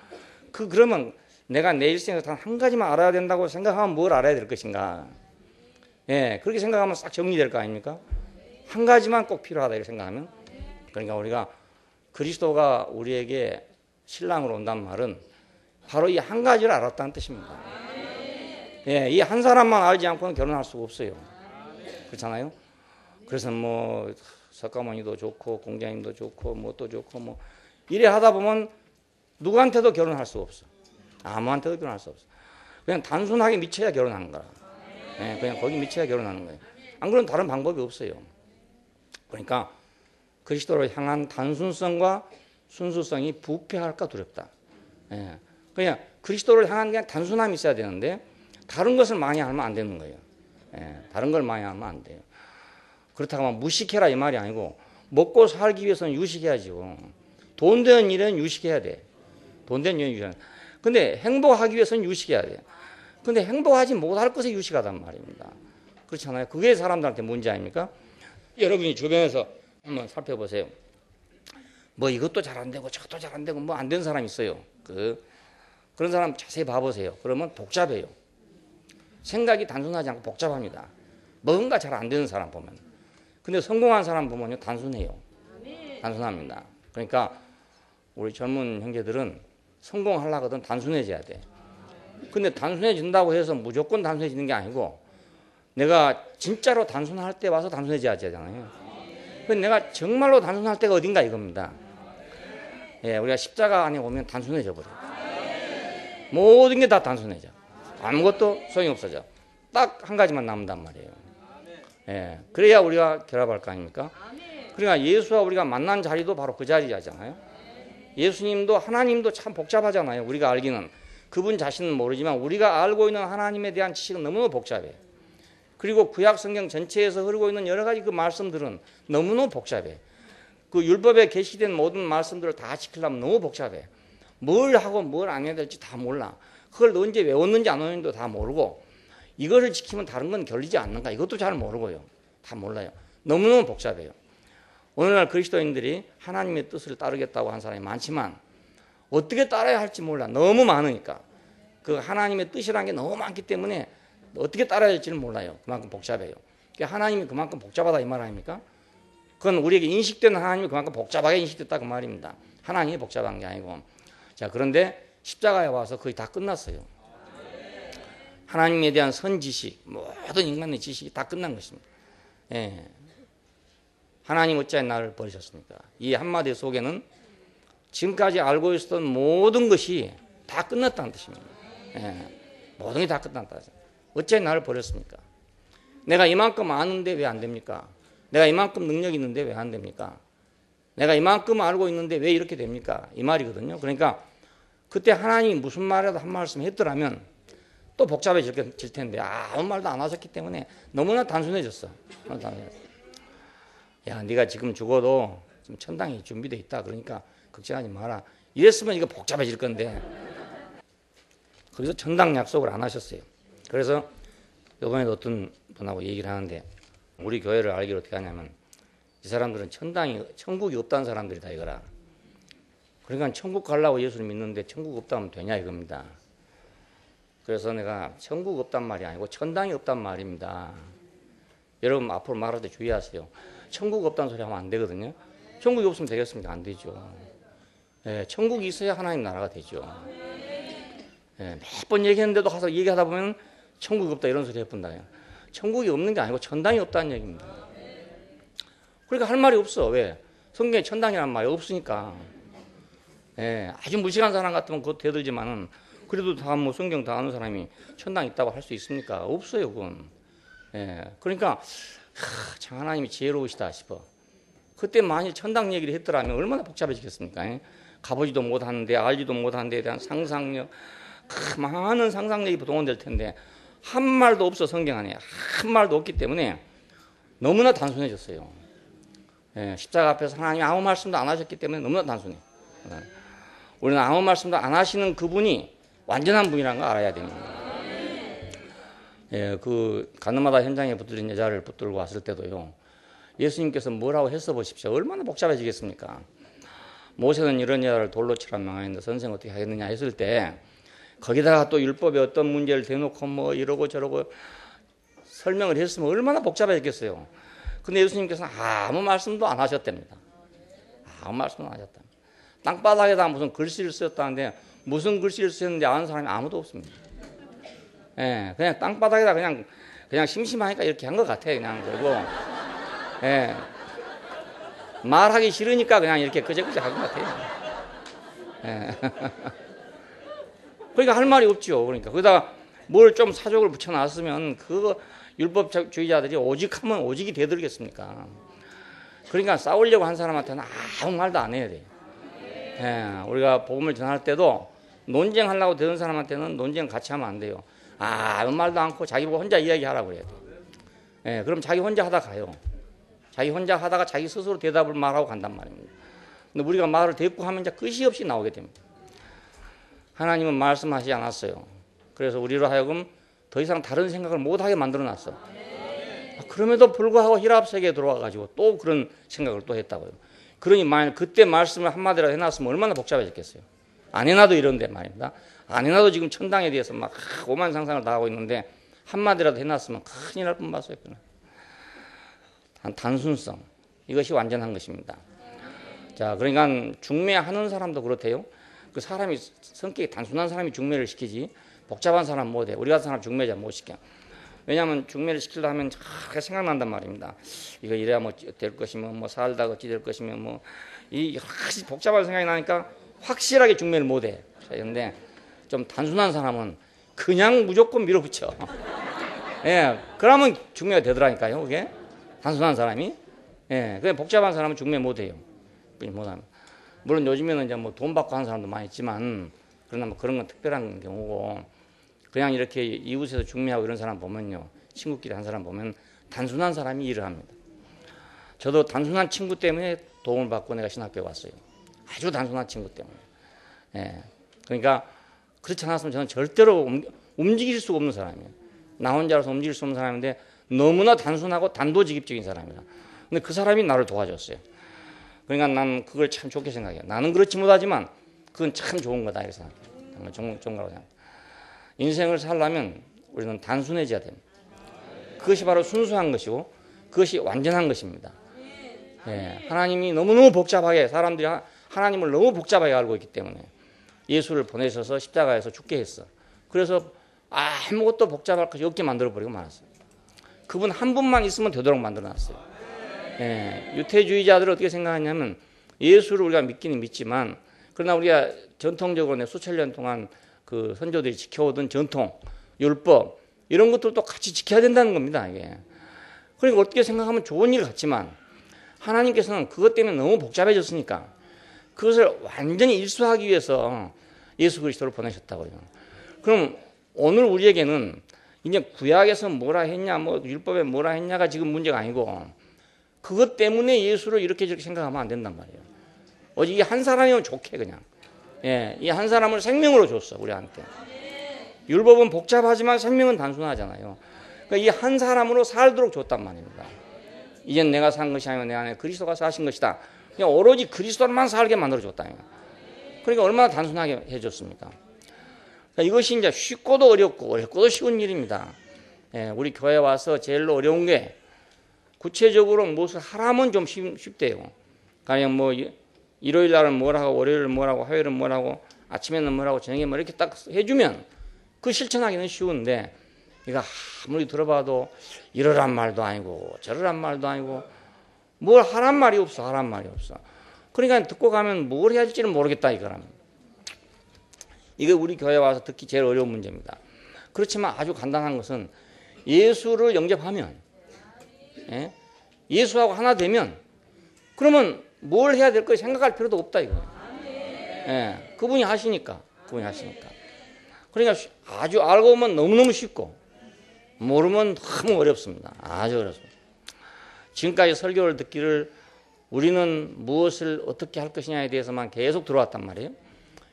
그러면 내가 내 일생에서 단 한 가지만 알아야 된다고 생각하면 뭘 알아야 될 것인가? 예, 그렇게 생각하면 싹 정리될 거 아닙니까? 한 가지만 꼭 필요하다 이렇게 생각하면. 그러니까 우리가 그리스도가 우리에게 신랑으로 온다는 말은 바로 이 한 가지를 알았다는 뜻입니다. 예, 이 한 사람만 알지 않고는 결혼할 수가 없어요. 그렇잖아요? 그래서 뭐 석가모니도 좋고 공자님도 좋고 뭣도 좋고 뭐 이래 하다 보면 누구한테도 결혼할 수가 없어. 아무한테도 결혼할 수 없어. 그냥 단순하게 미쳐야 결혼하는 거라. 예, 그냥 거기 미쳐야 결혼하는 거예요. 안 그러면 다른 방법이 없어요. 그러니까 그리스도를 향한 단순성과 순수성이 부패할까 두렵다. 예, 그냥 그리스도를 향한 그냥 단순함이 있어야 되는데 다른 것을 많이 하면 안 되는 거예요. 예, 다른 걸 많이 하면 안 돼요. 그렇다고 하면 무식해라 이 말이 아니고 먹고 살기 위해서는 유식해야죠. 돈 되는 일은 유식해야 돼. 돈 되는 일은 유식해야 돼. 근데 행복하기 위해서는 유식해야 돼. 근데 행복하지 못할 것에 유식하단 말입니다. 그렇잖아요. 그게 사람들한테 문제 아닙니까? 여러분이 주변에서 한번 살펴보세요. 뭐 이것도 잘 안 되고 저것도 잘 안 되고 뭐 안 되는 사람이 있어요. 그런 사람 자세히 봐보세요. 그러면 복잡해요. 생각이 단순하지 않고 복잡합니다. 뭔가 잘 안 되는 사람 보면. 근데 성공한 사람 보면요 단순해요. 단순합니다. 그러니까 우리 젊은 형제들은 성공하려거든 단순해져야 돼. 근데 단순해진다고 해서 무조건 단순해지는 게 아니고 내가 진짜로 단순할 때 와서 단순해져야 되잖아요. 근데 내가 정말로 단순할 때가 어딘가 이겁니다. 예, 우리가 십자가 안에 오면 단순해져 버려요. 모든 게 다 단순해져. 아무것도 소용이 없어져. 딱 한 가지만 남는단 말이에요. 예, 그래야 우리가 결합할 거 아닙니까? 그러니까 예수와 우리가 만난 자리도 바로 그 자리잖아요. 예수님도 하나님도 참 복잡하잖아요. 우리가 알기는 그분 자신은 모르지만 우리가 알고 있는 하나님에 대한 지식은 너무너무 복잡해. 그리고 구약 성경 전체에서 흐르고 있는 여러 가지 그 말씀들은 너무너무 복잡해. 그 율법에 게시된 모든 말씀들을 다 지키려면 너무 복잡해. 뭘 하고 뭘 안 해야 될지 다 몰라. 그걸 언제 외웠는지 안 외웠는지도 다 모르고 이거를 지키면 다른 건 결리지 않는가 이것도 잘 모르고요. 다 몰라요. 너무너무 복잡해요. 오늘날 그리스도인들이 하나님의 뜻을 따르겠다고 한 사람이 많지만 어떻게 따라야 할지 몰라. 너무 많으니까. 그 하나님의 뜻이라는 게 너무 많기 때문에 어떻게 따라야 할지를 몰라요. 그만큼 복잡해요. 하나님이 그만큼 복잡하다 이 말 아닙니까? 그건 우리에게 인식되는 하나님이 그만큼 복잡하게 인식됐다 그 말입니다. 하나님이 복잡한 게 아니고. 자, 그런데 십자가에 와서 거의 다 끝났어요. 하나님에 대한 선지식, 모든 인간의 지식이 다 끝난 것입니다. 예. 하나님 어찌하여 나를 버리셨습니까? 이 한마디 속에는 지금까지 알고 있었던 모든 것이 다 끝났다는 뜻입니다. 예. 모든 게 다 끝났다. 어찌하여 나를 버렸습니까? 내가 이만큼 아는데 왜 안 됩니까? 내가 이만큼 능력이 있는데 왜 안 됩니까? 내가 이만큼 알고 있는데 왜 이렇게 됩니까? 이 말이거든요. 그러니까 그때 하나님이 무슨 말이라도 한 말씀 했더라면 또 복잡해질 텐데 아무 말도 안 하셨기 때문에 너무나 단순해졌어. 야, 네가 지금 죽어도 지금 천당이 준비되어 있다. 그러니까 걱정하지 마라. 이랬으면 이거 복잡해질 건데 그래서 천당 약속을 안 하셨어요. 그래서 이번에도 어떤 분하고 얘기를 하는데 우리 교회를 알기로 어떻게 하냐면 이 사람들은 천국이 없다는 사람들이다 이거라. 그러니까 천국 가려고 예수를 믿는데 천국 없다면 되냐 이겁니다. 그래서 내가 천국 없단 말이 아니고 천당이 없단 말입니다. 여러분 앞으로 말할 때 주의하세요. 천국 없다는 소리 하면 안 되거든요. 천국이 없으면 되겠습니까? 안 되죠. 예, 천국이 있어야 하나님 나라가 되죠. 예, 몇 번 얘기했는데도 가서 얘기하다 보면 천국이 없다 이런 소리 해본다. 천국이 없는 게 아니고 천당이 없다는 얘기입니다. 그러니까 할 말이 없어. 왜? 성경에 천당이라는 말이 없으니까. 예, 아주 무식한 사람 같으면 그것도 대들지만은 그래도 다 뭐 성경 다 아는 사람이 천당 있다고 할 수 있습니까? 없어요, 그건. 예, 그러니까 참 하나님이 지혜로우시다 싶어. 그때 만일 천당 얘기를 했더라면 얼마나 복잡해지겠습니까? 예? 가보지도 못하는데 알지도 못하는 데에 대한 상상력, 많은 상상력이 동원될 텐데 한 말도 없어 성경 안에. 한 말도 없기 때문에 너무나 단순해졌어요. 예, 십자가 앞에서 하나님이 아무 말씀도 안 하셨기 때문에 너무나 단순해. 우리는 아무 말씀도 안 하시는 그분이 완전한 분이라는 걸 알아야 됩니다. 예, 그 가늠하다 현장에 붙들린 여자를 붙들고 왔을 때도요. 예수님께서 뭐라고 했어 보십시오. 얼마나 복잡해지겠습니까? 모세는 이런 여자를 돌로 치라 망하였는데 선생 어떻게 하겠느냐 했을 때 거기다가 또 율법에 어떤 문제를 대놓고 뭐 이러고 저러고 설명을 했으면 얼마나 복잡해졌겠어요. 근데 예수님께서는 아무 말씀도 안 하셨답니다. 아무 말씀도 안 하셨다. 땅바닥에다 무슨 글씨를 쓰셨다는데 무슨 글씨를 쓰셨는지 아는 사람이 아무도 없습니다. 예, 그냥 땅바닥에다 그냥 심심하니까 이렇게 한 것 같아요. 그냥 그리고 예, 말하기 싫으니까 그냥 이렇게 그저그저 한 것 같아요. 예. 그러니까 할 말이 없죠. 그러니까 거기다가 뭘 좀 사족을 붙여놨으면 그거 율법주의자들이 오직하면 오직이 되들겠습니까? 그러니까 싸우려고 한 사람한테는 아무 말도 안 해야 돼요. 예, 우리가 복음을 전할 때도 논쟁하려고 되는 사람한테는 논쟁 같이 하면 안 돼요. 아무 말도 않고 자기 보고 혼자 이야기하라고 그래야 돼요. 예, 그럼 자기 혼자 하다 가요. 자기 혼자 하다가 자기 스스로 대답을 말하고 간단 말입니다. 근데 우리가 말을 대꾸 하면 이제 끝이 없이 나오게 됩니다. 하나님은 말씀하시지 않았어요. 그래서 우리로 하여금 더 이상 다른 생각을 못하게 만들어놨어. 그럼에도 불구하고 히랍세계에 들어와가지고 또 그런 생각을 또 했다고요. 그러니 만약 그때 말씀을 한마디라도 해놨으면 얼마나 복잡해졌겠어요. 안 해놔도 이런데 말입니다. 안 해놔도 지금 천당에 대해서 막 오만 상상을 다 하고 있는데 한마디라도 해놨으면 큰일 날 뻔봤어요. 단순성, 이것이 완전한 것입니다. 자, 그러니까 중매하는 사람도 그렇대요. 그 사람이 성격이 단순한 사람이 중매를 시키지 복잡한 사람 못해. 우리 같은 사람 중매자 못 시켜. 왜냐하면 중매를 시키려 하면 잘 생각난단 말입니다. 이거 이래야 뭐 될 것이면 뭐 살다가 어찌 될 것이면 뭐 이 확실히 복잡한 생각이 나니까 확실하게 중매를 못해. 그런데 좀 단순한 사람은 그냥 무조건 밀어붙여. 예, 그러면 중매가 되더라니까요. 그게 단순한 사람이. 예, 그냥 복잡한 사람은 중매 못해요. 못하면. 물론 요즘에는 이제 뭐 돈 받고 하는 사람도 많이 있지만 그러나 뭐 그런 건 특별한 경우고 그냥 이렇게 이웃에서 중매하고 이런 사람 보면요, 친구끼리 한 사람 보면 단순한 사람이 일을 합니다. 저도 단순한 친구 때문에 도움을 받고 내가 신학교에 왔어요. 아주 단순한 친구 때문에. 예, 그러니까 그렇지 않았으면 저는 절대로 움직일 수가 없는 사람이에요. 나 혼자라서 움직일 수 없는 사람인데 너무나 단순하고 단도직입적인 사람이다. 근데 그 사람이 나를 도와줬어요. 그러니까 난 그걸 참 좋게 생각해요. 나는 그렇지 못하지만 그건 참 좋은 거다 이렇게 생각해요. 정말 좋은 거라고 생각해요. 인생을 살려면 우리는 단순해져야 됩니다. 그것이 바로 순수한 것이고 그것이 완전한 것입니다. 예, 하나님이 너무너무 복잡하게 사람들이 하나님을 너무 복잡하게 알고 있기 때문에 예수를 보내셔서 십자가에서 죽게 했어. 그래서 아무것도 복잡할 것이 없게 만들어버리고 말았어요. 그분 한 분만 있으면 되도록 만들어놨어요. 예, 유태주의자들은 어떻게 생각하냐면 예수를 우리가 믿기는 믿지만 그러나 우리가 전통적으로 수천 년 동안 그 선조들이 지켜오던 전통, 율법 이런 것들도 같이 지켜야 된다는 겁니다. 이게. 그러니까 어떻게 생각하면 좋은 일 같지만 하나님께서는 그것 때문에 너무 복잡해졌으니까 그것을 완전히 일수하기 위해서 예수 그리스도를 보내셨다고요. 그럼 오늘 우리에게는 이제 구약에서 뭐라 했냐, 뭐 율법에 뭐라 했냐가 지금 문제가 아니고 그것 때문에 예수를 이렇게 저렇게 생각하면 안 된단 말이에요. 오직 이 한 사람이면 좋게 그냥. 예, 이 한 사람을 생명으로 줬어 우리한테. 율법은 복잡하지만 생명은 단순하잖아요. 그러니까 이 한 사람으로 살도록 줬단 말입니다. 이젠 내가 산 것이 아니라 내 안에 그리스도가 사신 것이다. 그냥 오로지 그리스도만 살게 만들어줬다. 그러니까 얼마나 단순하게 해줬습니까? 그러니까 이것이 이제 쉽고도 어렵고 어렵고도 쉬운 일입니다. 예, 우리 교회 와서 제일 어려운 게 구체적으로 무엇을 하라면 좀 쉽대요. 그냥 뭐 일요일 날은 뭘 하고 월요일은 뭘 하고 화요일은 뭘 하고 아침에는 뭘 하고 저녁에 뭐 이렇게 딱 해주면 그 실천하기는 쉬운데 이거 아무리 들어봐도 이러란 말도 아니고 저러란 말도 아니고 뭘 하란 말이 없어. 하란 말이 없어. 그러니까 듣고 가면 뭘 해야 할지는 모르겠다 이거랍니다. 이게 우리 교회 와서 듣기 제일 어려운 문제입니다. 그렇지만 아주 간단한 것은 예수를 영접하면 예? 예수하고 하나 되면 그러면 뭘 해야 될 거 생각할 필요도 없다 이거예요. 예, 그분이 하시니까. 그러니까 아주 알고 보면 너무너무 쉽고 모르면 너무 어렵습니다. 아주 어렵습니다. 지금까지 설교를 듣기를 우리는 무엇을 어떻게 할 것이냐에 대해서만 계속 들어왔단 말이에요.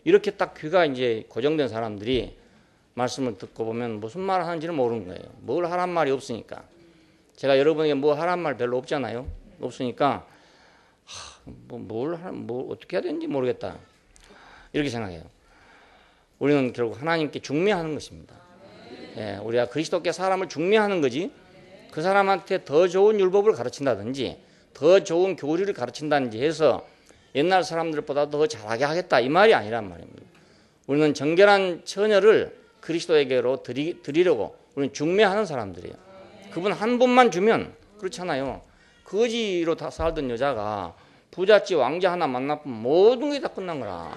이렇게 딱 귀가 이제 고정된 사람들이 말씀을 듣고 보면 무슨 말을 하는지를 모르는 거예요. 뭘 하란 말이 없으니까. 제가 여러분에게 뭐 하란 말 별로 없잖아요. 없으니까 뭘 어떻게 해야 되는지 모르겠다. 이렇게 생각해요. 우리는 결국 하나님께 중매하는 것입니다. 예, 우리가 그리스도께 사람을 중매하는 거지, 그 사람한테 더 좋은 율법을 가르친다든지 더 좋은 교리를 가르친다든지 해서 옛날 사람들보다 더 잘하게 하겠다, 이 말이 아니란 말입니다. 우리는 정결한 처녀를 그리스도에게로 드리려고 우리는 중매하는 사람들이에요. 그분 한 분만 주면, 그렇잖아요. 거지로 다 살던 여자가 부잣집 왕자 하나 만나면 모든 게 다 끝난 거라.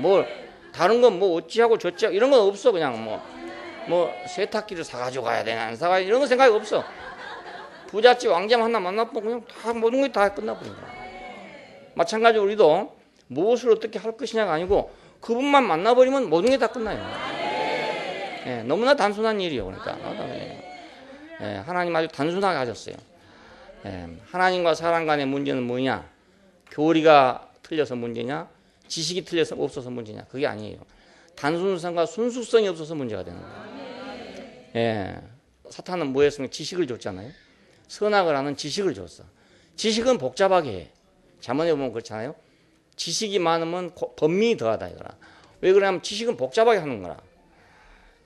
뭐 다른 건 뭐 어찌하고 저찌하고 이런 건 없어. 그냥 뭐 세탁기를 사가지고 가야 되나 안 사가야 이런 거 생각이 없어. 부잣집 왕자 하나 만나면 그냥 다 모든 게 다 끝나버린 거야. 마찬가지로 우리도 무엇을 어떻게 할 것이냐가 아니고 그분만 만나버리면 모든 게 다 끝나요. 예, 너무나 단순한 일이에요. 그러니까 예, 하나님 아주 단순하게 하셨어요. 예, 하나님과 사람 간의 문제는 뭐냐? 교리가 틀려서 문제냐? 지식이 틀려서 없어서 문제냐? 그게 아니에요. 단순성과 순수성이 없어서 문제가 되는 거예요. 예, 사탄은 뭐 했으면 지식을 줬잖아요. 선악을 하는 지식을 줬어. 지식은 복잡하게 해. 자문해 보면 그렇잖아요. 지식이 많으면 범민이 더하다 이거라. 왜 그러냐면 지식은 복잡하게 하는 거라.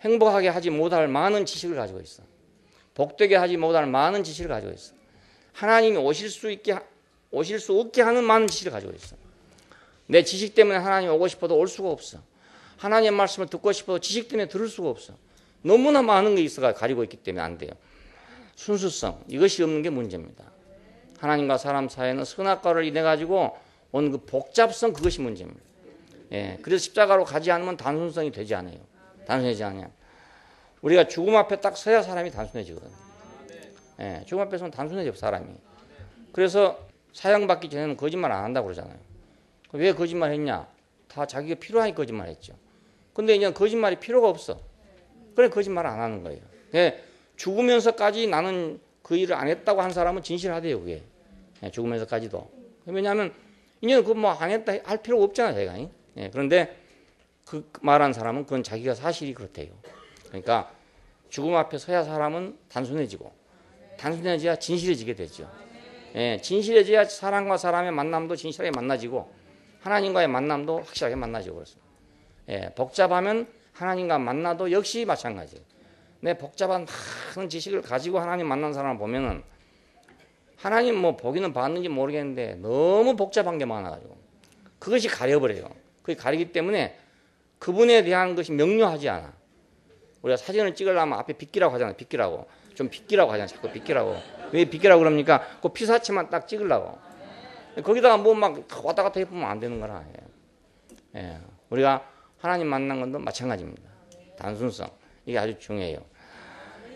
행복하게 하지 못할 많은 지식을 가지고 있어. 복되게 하지 못할 많은 지식을 가지고 있어. 하나님이 오실 수 없게 하는 많은 지식을 가지고 있어. 내 지식 때문에 하나님이 오고 싶어도 올 수가 없어. 하나님의 말씀을 듣고 싶어도 지식 때문에 들을 수가 없어. 너무나 많은 게 있어가 가지고 있기 때문에 안 돼요. 순수성, 이것이 없는 게 문제입니다. 하나님과 사람 사이에는 선악과를 인해 가지고 온 그 복잡성, 그것이 문제입니다. 예, 그래서 십자가로 가지 않으면 단순성이 되지 않아요. 단순해지지 않아요. 우리가 죽음 앞에 딱 서야 사람이 단순해지거든요. 예, 죽음 앞에 서면 단순해져 사람이. 그래서 사형받기 전에는 거짓말 안 한다고 그러잖아요. 왜 거짓말 했냐? 다 자기가 필요하니까 거짓말 했죠. 근데 이제 거짓말이 필요가 없어. 그래 거짓말 안 하는 거예요. 예, 죽으면서까지 나는 그 일을 안 했다고 한 사람은 진실하대요. 그게. 예, 죽으면서까지도. 왜냐하면 이제는 그 뭐 안 했다 할 필요가 없잖아요. 제가. 예, 그런데 그 말한 사람은 그건 자기가 사실이 그렇대요. 그러니까 죽음 앞에 서야 사람은 단순해지고 단순해져야 진실해지게 되죠. 예, 진실해져야 사람과 사람의 만남도 진실하게 만나지고 하나님과의 만남도 확실하게 만나지고 그렇습니다. 예, 복잡하면 하나님과 만나도 역시 마찬가지예요. 내 복잡한 많은 지식을 가지고 하나님 만난 사람을 보면은 하나님 뭐 보기는 봤는지 모르겠는데 너무 복잡한 게 많아가지고 그것이 가려버려요. 그게 가리기 때문에 그분에 대한 것이 명료하지 않아. 우리가 사진을 찍으려면 앞에 비키라고 하잖아요. 비키라고. 좀 비키라고 하잖아요. 자꾸 비키라고. 왜 비키라고 그럽니까? 그 피사체만 딱 찍으려고. 거기다가 뭐 막 왔다 갔다 해보면 안 되는 거라. 예. 우리가 하나님 만난 것도 마찬가지입니다. 단순성. 이게 아주 중요해요.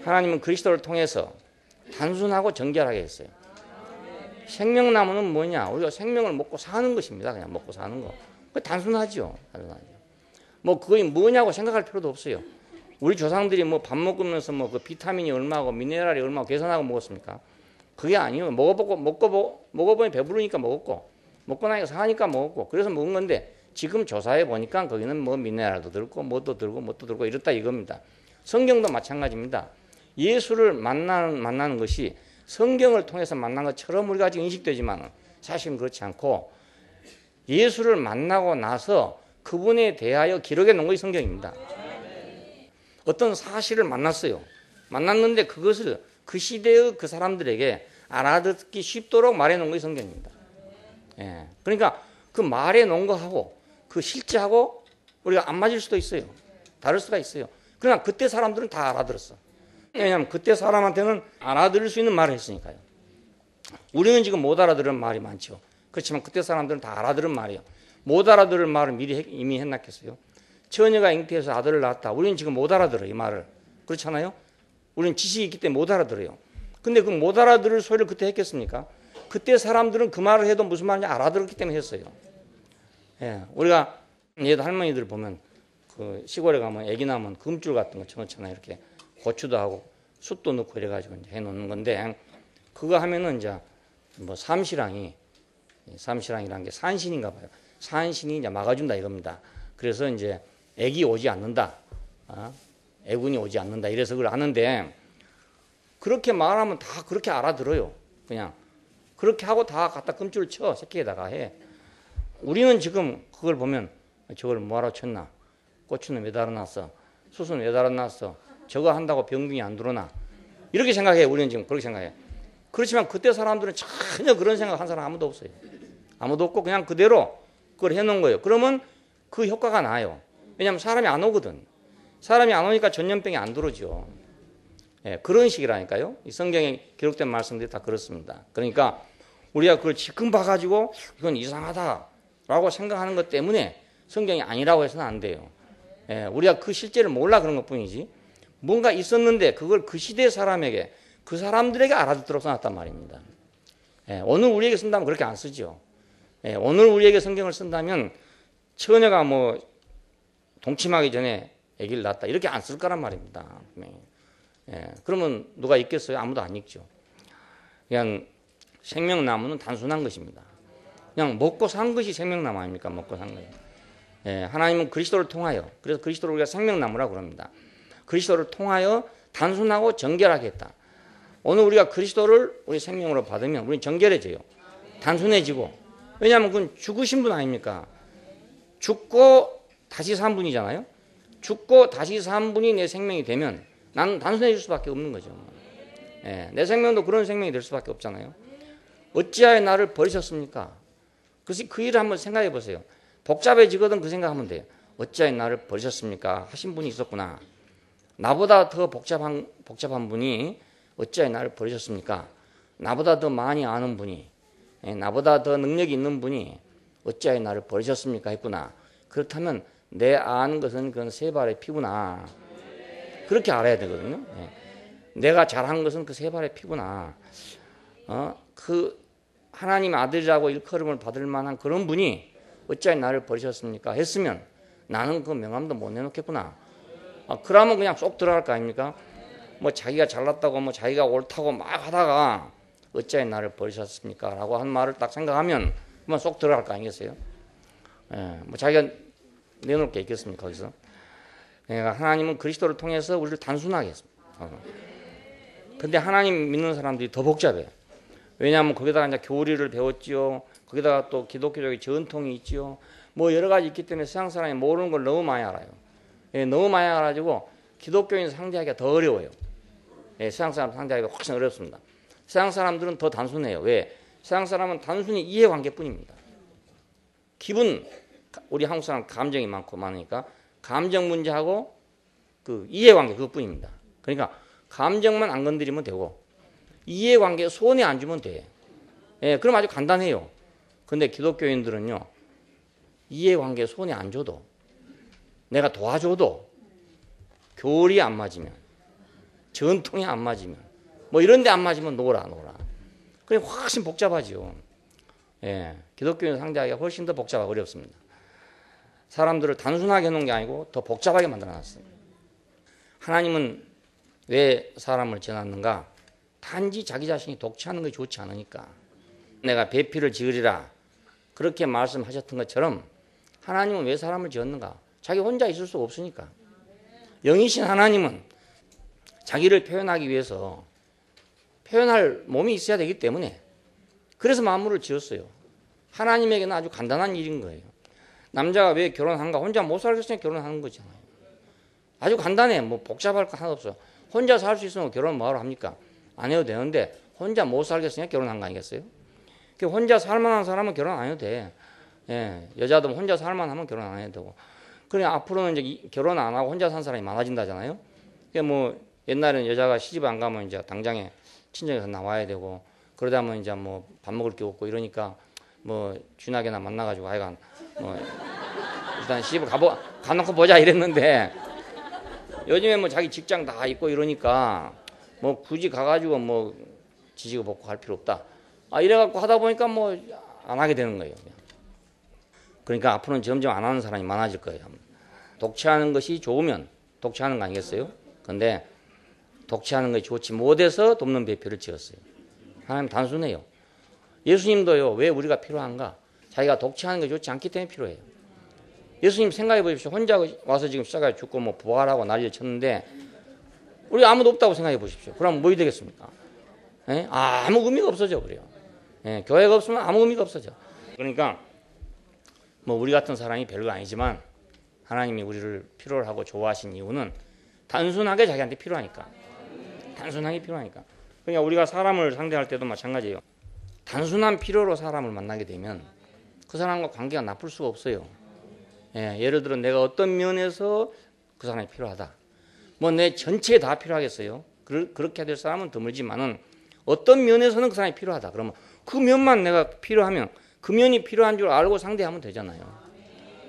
하나님은 그리스도를 통해서 단순하고 정결하게 했어요. 생명나무는 뭐냐? 우리가 생명을 먹고 사는 것입니다. 그냥 먹고 사는 거. 그게 단순하죠. 뭐 그게 뭐냐고 생각할 필요도 없어요. 우리 조상들이 뭐 밥 먹으면서 뭐 그 비타민이 얼마고 미네랄이 얼마고 계산하고 먹었습니까? 그게 아니에요. 먹어보니 배부르니까 먹었고, 먹고 나니까 상하니까 먹었고, 그래서 먹은 건데 지금 조사해 보니까 거기는 뭐 미네랄도 들고, 뭣도 들고 이렇다 이겁니다. 성경도 마찬가지입니다. 예수를 만나는 것이 성경을 통해서 만난 것처럼 우리가 지금 인식되지만 사실은 그렇지 않고 예수를 만나고 나서 그분에 대하여 기록해 놓은 것이 성경입니다. 어떤 사실을 만났어요. 만났는데 그것을 그 시대의 그 사람들에게 알아듣기 쉽도록 말해 놓은 것이 성경입니다. 예. 그러니까 그 말해 놓은 거하고 그 실제하고 우리가 안 맞을 수도 있어요. 다를 수가 있어요. 그러나 그때 사람들은 다 알아들었어. 왜냐하면 그때 사람한테는 알아들을 수 있는 말을 했으니까요. 우리는 지금 못 알아들은 말이 많죠. 그렇지만 그때 사람들은 다 알아들은 말이에요. 못 알아들을 말을 미리 이미 해놨겠어요. 처녀가 잉태해서 아들을 낳았다. 우리는 지금 못 알아들어요. 이 말을. 그렇잖아요. 우리는 지식이 있기 때문에 못 알아들어요. 근데 그 못 알아들을 소리를 그때 했겠습니까? 그때 사람들은 그 말을 해도 무슨 말인지 알아들었기 때문에 했어요. 예, 우리가 옛 할머니들 보면 그 시골에 가면 애기 낳으면 금줄 같은 거 쳐놓잖아요. 이렇게 고추도 하고 숯도 넣고 이래가지고 이제 해놓는 건데 그거 하면은 이제 뭐 삼시랑이라는 게 산신인가 봐요. 산신이 이제 막아준다 이겁니다. 그래서 이제 애기 오지 않는다. 애군이 오지 않는다. 이래서 그걸 아는데 그렇게 말하면 다 그렇게 알아들어요. 그냥 그렇게 하고 다 갖다 금줄을 쳐. 새끼에다가 해. 우리는 지금 그걸 보면 저걸 뭐하러 쳤나? 고추는 왜 달아놨어? 숯은 왜 달아놨어? 저거 한다고 병균이 안 들어오나? 이렇게 생각해. 우리는 지금 그렇게 생각해. 그렇지만 그때 사람들은 전혀 그런 생각 한 사람 아무도 없어요. 아무도 없고 그냥 그대로 그걸 해놓은 거예요. 그러면 그 효과가 나요. 왜냐하면 사람이 안 오거든. 사람이 안 오니까 전염병이 안 들어오죠. 예, 그런 식이라니까요. 이 성경에 기록된 말씀들이 다 그렇습니다. 그러니까 우리가 그걸 지금 봐가지고 이건 이상하다라고 생각하는 것 때문에 성경이 아니라고 해서는 안 돼요. 예, 우리가 그 실제를 몰라 그런 것뿐이지. 뭔가 있었는데 그걸 그 시대 사람에게 그 사람들에게 알아듣도록 써놨단 말입니다. 예, 오늘 우리에게 쓴다면 그렇게 안 쓰죠. 예, 오늘 우리에게 성경을 쓴다면 처녀가 뭐 동침하기 전에 아기를 낳았다 이렇게 안 쓸 거란 말입니다. 예, 그러면 누가 읽겠어요? 아무도 안 읽죠. 그냥 생명나무는 단순한 것입니다. 그냥 먹고 산 것이 생명나무 아닙니까? 먹고 산 거예요. 예, 하나님은 그리스도를 통하여, 그래서 그리스도를 우리가 생명나무라고 그럽니다. 그리스도를 통하여 단순하고 정결하게 했다. 오늘 우리가 그리스도를 우리 생명으로 받으면 우리는 정결해져요. 단순해지고. 왜냐하면 그건 죽으신 분 아닙니까? 죽고 다시 산 분이잖아요. 죽고 다시 산 분이 내 생명이 되면 나는 단순해질 수밖에 없는 거죠. 예, 내 생명도 그런 생명이 될 수밖에 없잖아요. 어찌하여 나를 버리셨습니까? 그래서 그 일을 한번 생각해 보세요. 복잡해지거든 그 생각하면 돼요. 어찌하여 나를 버리셨습니까? 하신 분이 있었구나. 나보다 더 복잡한 분이 어찌하여 나를 버리셨습니까? 나보다 더 많이 아는 분이, 나보다 더 능력이 있는 분이 어찌하여 나를 버리셨습니까? 했구나. 그렇다면 내 아는 것은 그건 세 발의 피구나. 그렇게 알아야 되거든요. 내가 잘한 것은 그 세 발의 피구나. 그 하나님 아들이라고 일컬음을 받을 만한 그런 분이 어찌하여 나를 버리셨습니까? 했으면 나는 그 명함도 못 내놓겠구나. 그러면 그냥 쏙 들어갈 거 아닙니까? 뭐 자기가 잘났다고 뭐 자기가 옳다고 막 하다가 어찌하여 나를 버리셨습니까? 라고 한 말을 딱 생각하면 그만 쏙 들어갈 거 아니겠어요? 예, 뭐 자기가 내놓을 게 있겠습니까? 거기서. 그러니까 하나님은 그리스도를 통해서 우리를 단순하게 했습니다. 근데 하나님 믿는 사람들이 더 복잡해요. 왜냐하면 거기다가 이제 교리를 배웠지요. 거기다가 또 기독교적인 전통이 있지요. 뭐 여러 가지 있기 때문에 세상 사람이 모르는 걸 너무 많이 알아요. 예, 너무 많이 알아가지고 기독교인 상대하기가 더 어려워요. 예, 세상 사람 상대하기가 훨씬 어렵습니다. 세상 사람들은 더 단순해요. 왜? 세상 사람은 단순히 이해관계뿐입니다. 기분, 우리 한국 사람 감정이 많으니까 감정 문제하고 그 이해관계 그것뿐입니다. 그러니까 감정만 안 건드리면 되고 이해관계 손에 안 주면 돼. 예, 그럼 아주 간단해요. 근데 기독교인들은요, 이해관계 손에 안 줘도, 내가 도와줘도, 교리 안 맞으면, 전통이 안 맞으면, 뭐 이런 데 안 맞으면 놀아. 그게 훨씬 복잡하죠. 예, 기독교인 상대하기가 훨씬 더 복잡하고 어렵습니다. 사람들을 단순하게 해놓은 게 아니고 더 복잡하게 만들어놨어요. 하나님은 왜 사람을 지어놨는가? 단지 자기 자신이 독취하는 것이 좋지 않으니까. 내가 배필을 지으리라 그렇게 말씀하셨던 것처럼 하나님은 왜 사람을 지었는가? 자기 혼자 있을 수가 없으니까. 영이신 하나님은 자기를 표현하기 위해서 표현할 몸이 있어야 되기 때문에 그래서 만물을 지었어요. 하나님에게는 아주 간단한 일인 거예요. 남자가 왜 결혼한가? 혼자 못 살겠으니까 결혼하는 거잖아요. 아주 간단해. 뭐 복잡할 거 하나 없어. 혼자 살 수 있으면 결혼 뭐하러 합니까? 안 해도 되는데 혼자 못 살겠으니까 결혼한 거 아니겠어요? 혼자 살만한 사람은 결혼 안 해도 돼. 예, 여자도 혼자 살만하면 결혼 안 해도 되고. 그래 앞으로는 이제 결혼 안 하고 혼자 산 사람이 많아진다잖아요. 뭐 옛날에는 여자가 시집 안 가면 이제 당장에 친정에서 나와야 되고 그러다 보면 이제 뭐 밥 먹을 게 없고 이러니까 뭐 쥐나게나 만나가지고 하여간 뭐 일단 시집 가놓고 보자 이랬는데 요즘에 뭐 자기 직장 다 있고 이러니까 뭐 굳이 가가지고 뭐 지지고 볶고 할 필요 없다. 이래갖고 하다 보니까 뭐 안 하게 되는 거예요. 그러니까 앞으로는 점점 안 하는 사람이 많아질 거예요. 독취하는 것이 좋으면 독취하는 거 아니겠어요? 근데 독취하는 것이 좋지 못해서 돕는 배필을 지었어요. 하나님 단순해요. 예수님도요, 왜 우리가 필요한가? 자기가 독취하는 것이 좋지 않기 때문에 필요해요. 예수님 생각해 보십시오. 혼자 와서 지금 십자가에 죽고 뭐 부활하고 난리를 쳤는데 우리 아무도 없다고 생각해 보십시오. 그럼 뭐 되겠습니까? 예? 아무 의미가 없어져 그래요. 예, 교회가 없으면 아무 의미가 없어져. 그러니까 뭐 우리 같은 사람이 별거 아니지만 하나님이 우리를 필요로 하고 좋아하신 이유는 단순하게 자기한테 필요하니까. 단순하게 필요하니까. 그러니까 우리가 사람을 상대할 때도 마찬가지예요. 단순한 필요로 사람을 만나게 되면 그 사람과 관계가 나쁠 수가 없어요. 예, 예를 들어 내가 어떤 면에서 그 사람이 필요하다. 뭐 내 전체에 다 필요하겠어요. 그렇게 될 사람은 드물지만은 어떤 면에서는 그 사람이 필요하다. 그러면 그 면만 내가 필요하면 그 면이 필요한 줄 알고 상대하면 되잖아요.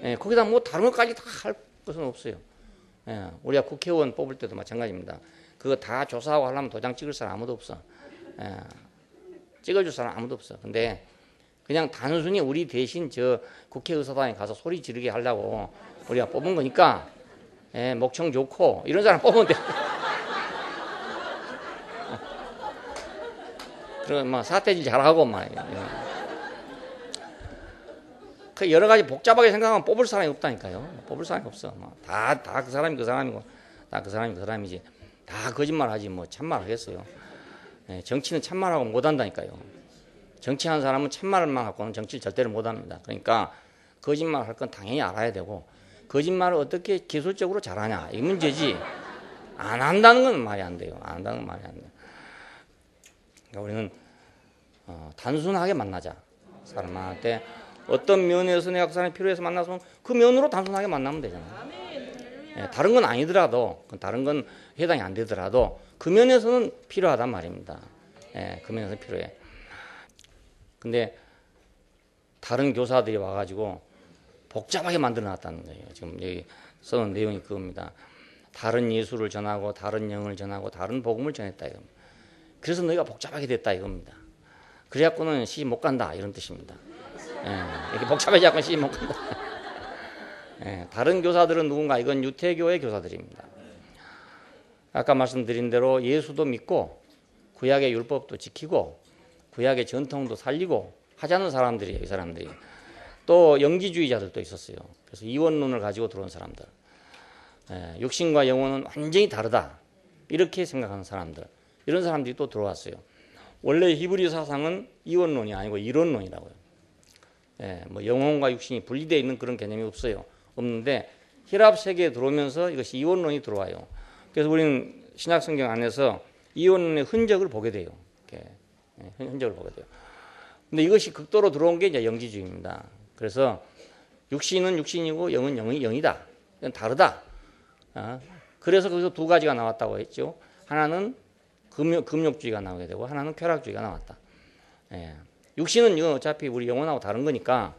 예, 거기다 뭐 다른 것까지 다 할 것은 없어요. 예, 우리가 국회의원 뽑을 때도 마찬가지입니다. 그거 다 조사하고 하려면 도장 찍을 사람 아무도 없어. 예, 찍어줄 사람 아무도 없어. 근데 그냥 단순히 우리 대신 저 국회의사당에 가서 소리 지르게 하려고 우리가 뽑은 거니까, 예, 목청 좋고 이런 사람 뽑으면 돼. 그럼 막 사태질 잘하고 막 그 여러 가지 복잡하게 생각하면 뽑을 사람이 없다니까요. 뽑을 사람이 없어. 다 그 사람이 그 사람이고 다 그 사람이 그 사람이지. 다 거짓말하지 뭐 참말 하겠어요. 예, 정치는 참말하고 못한다니까요. 정치하는 사람은 참말만 갖고는 정치를 절대로 못합니다. 그러니까 거짓말 할 건 당연히 알아야 되고 거짓말을 어떻게 기술적으로 잘하냐 이 문제지. 안 한다는 건 말이 안 돼요. 안 한다는 건 말이 안 돼요. 그러니까 우리는 단순하게 만나자. 사람 만날 때 어떤 면에서 내가 그 사람이 필요해서 만나서 그 면으로 단순하게 만나면 되잖아요. 예, 다른 건 아니더라도 다른 건 해당이 안 되더라도 그 면에서는 필요하단 말입니다. 예, 그 면에서 필요해. 근데 다른 교사들이 와가지고 복잡하게 만들어놨다는 거예요. 지금 여기 써놓은 내용이 그겁니다. 다른 예수를 전하고 다른 영을 전하고 다른 복음을 전했다 이겁니다. 그래서 너희가 복잡하게 됐다 이겁니다. 그래갖고는 시집 못 간다 이런 뜻입니다. 예, 이렇게 복잡해지 않고 시집 못 간다. 예, 다른 교사들은 누군가? 이건 유태교의 교사들입니다. 아까 말씀드린 대로 예수도 믿고 구약의 율법도 지키고 구약의 전통도 살리고 하자는 사람들이에요. 이 사람들이. 또 영지주의자들도 있었어요. 그래서 이원론을 가지고 들어온 사람들. 예, 육신과 영혼은 완전히 다르다. 이렇게 생각하는 사람들. 이런 사람들이 또 들어왔어요. 원래 히브리 사상은 이원론이 아니고 이론론이라고요. 예, 뭐 영혼과 육신이 분리되어 있는 그런 개념이 없는데 히랍 세계에 들어오면서 이것이 이원론이 들어와요. 그래서 우리는 신약 성경 안에서 이원론의 흔적을 보게 돼요. 이렇게, 예, 흔적을 보게 돼요. 근데 이것이 극도로 들어온 게 이제 영지주의입니다. 그래서 육신은 육신이고 영은 영이다. 이건 다르다. 그래서 거기서 두 가지가 나왔다고 했죠. 하나는 금욕주의가 나오게 되고 하나는 쾌락주의가 나왔다. 예. 육신은 이건 어차피 우리 영혼하고 다른 거니까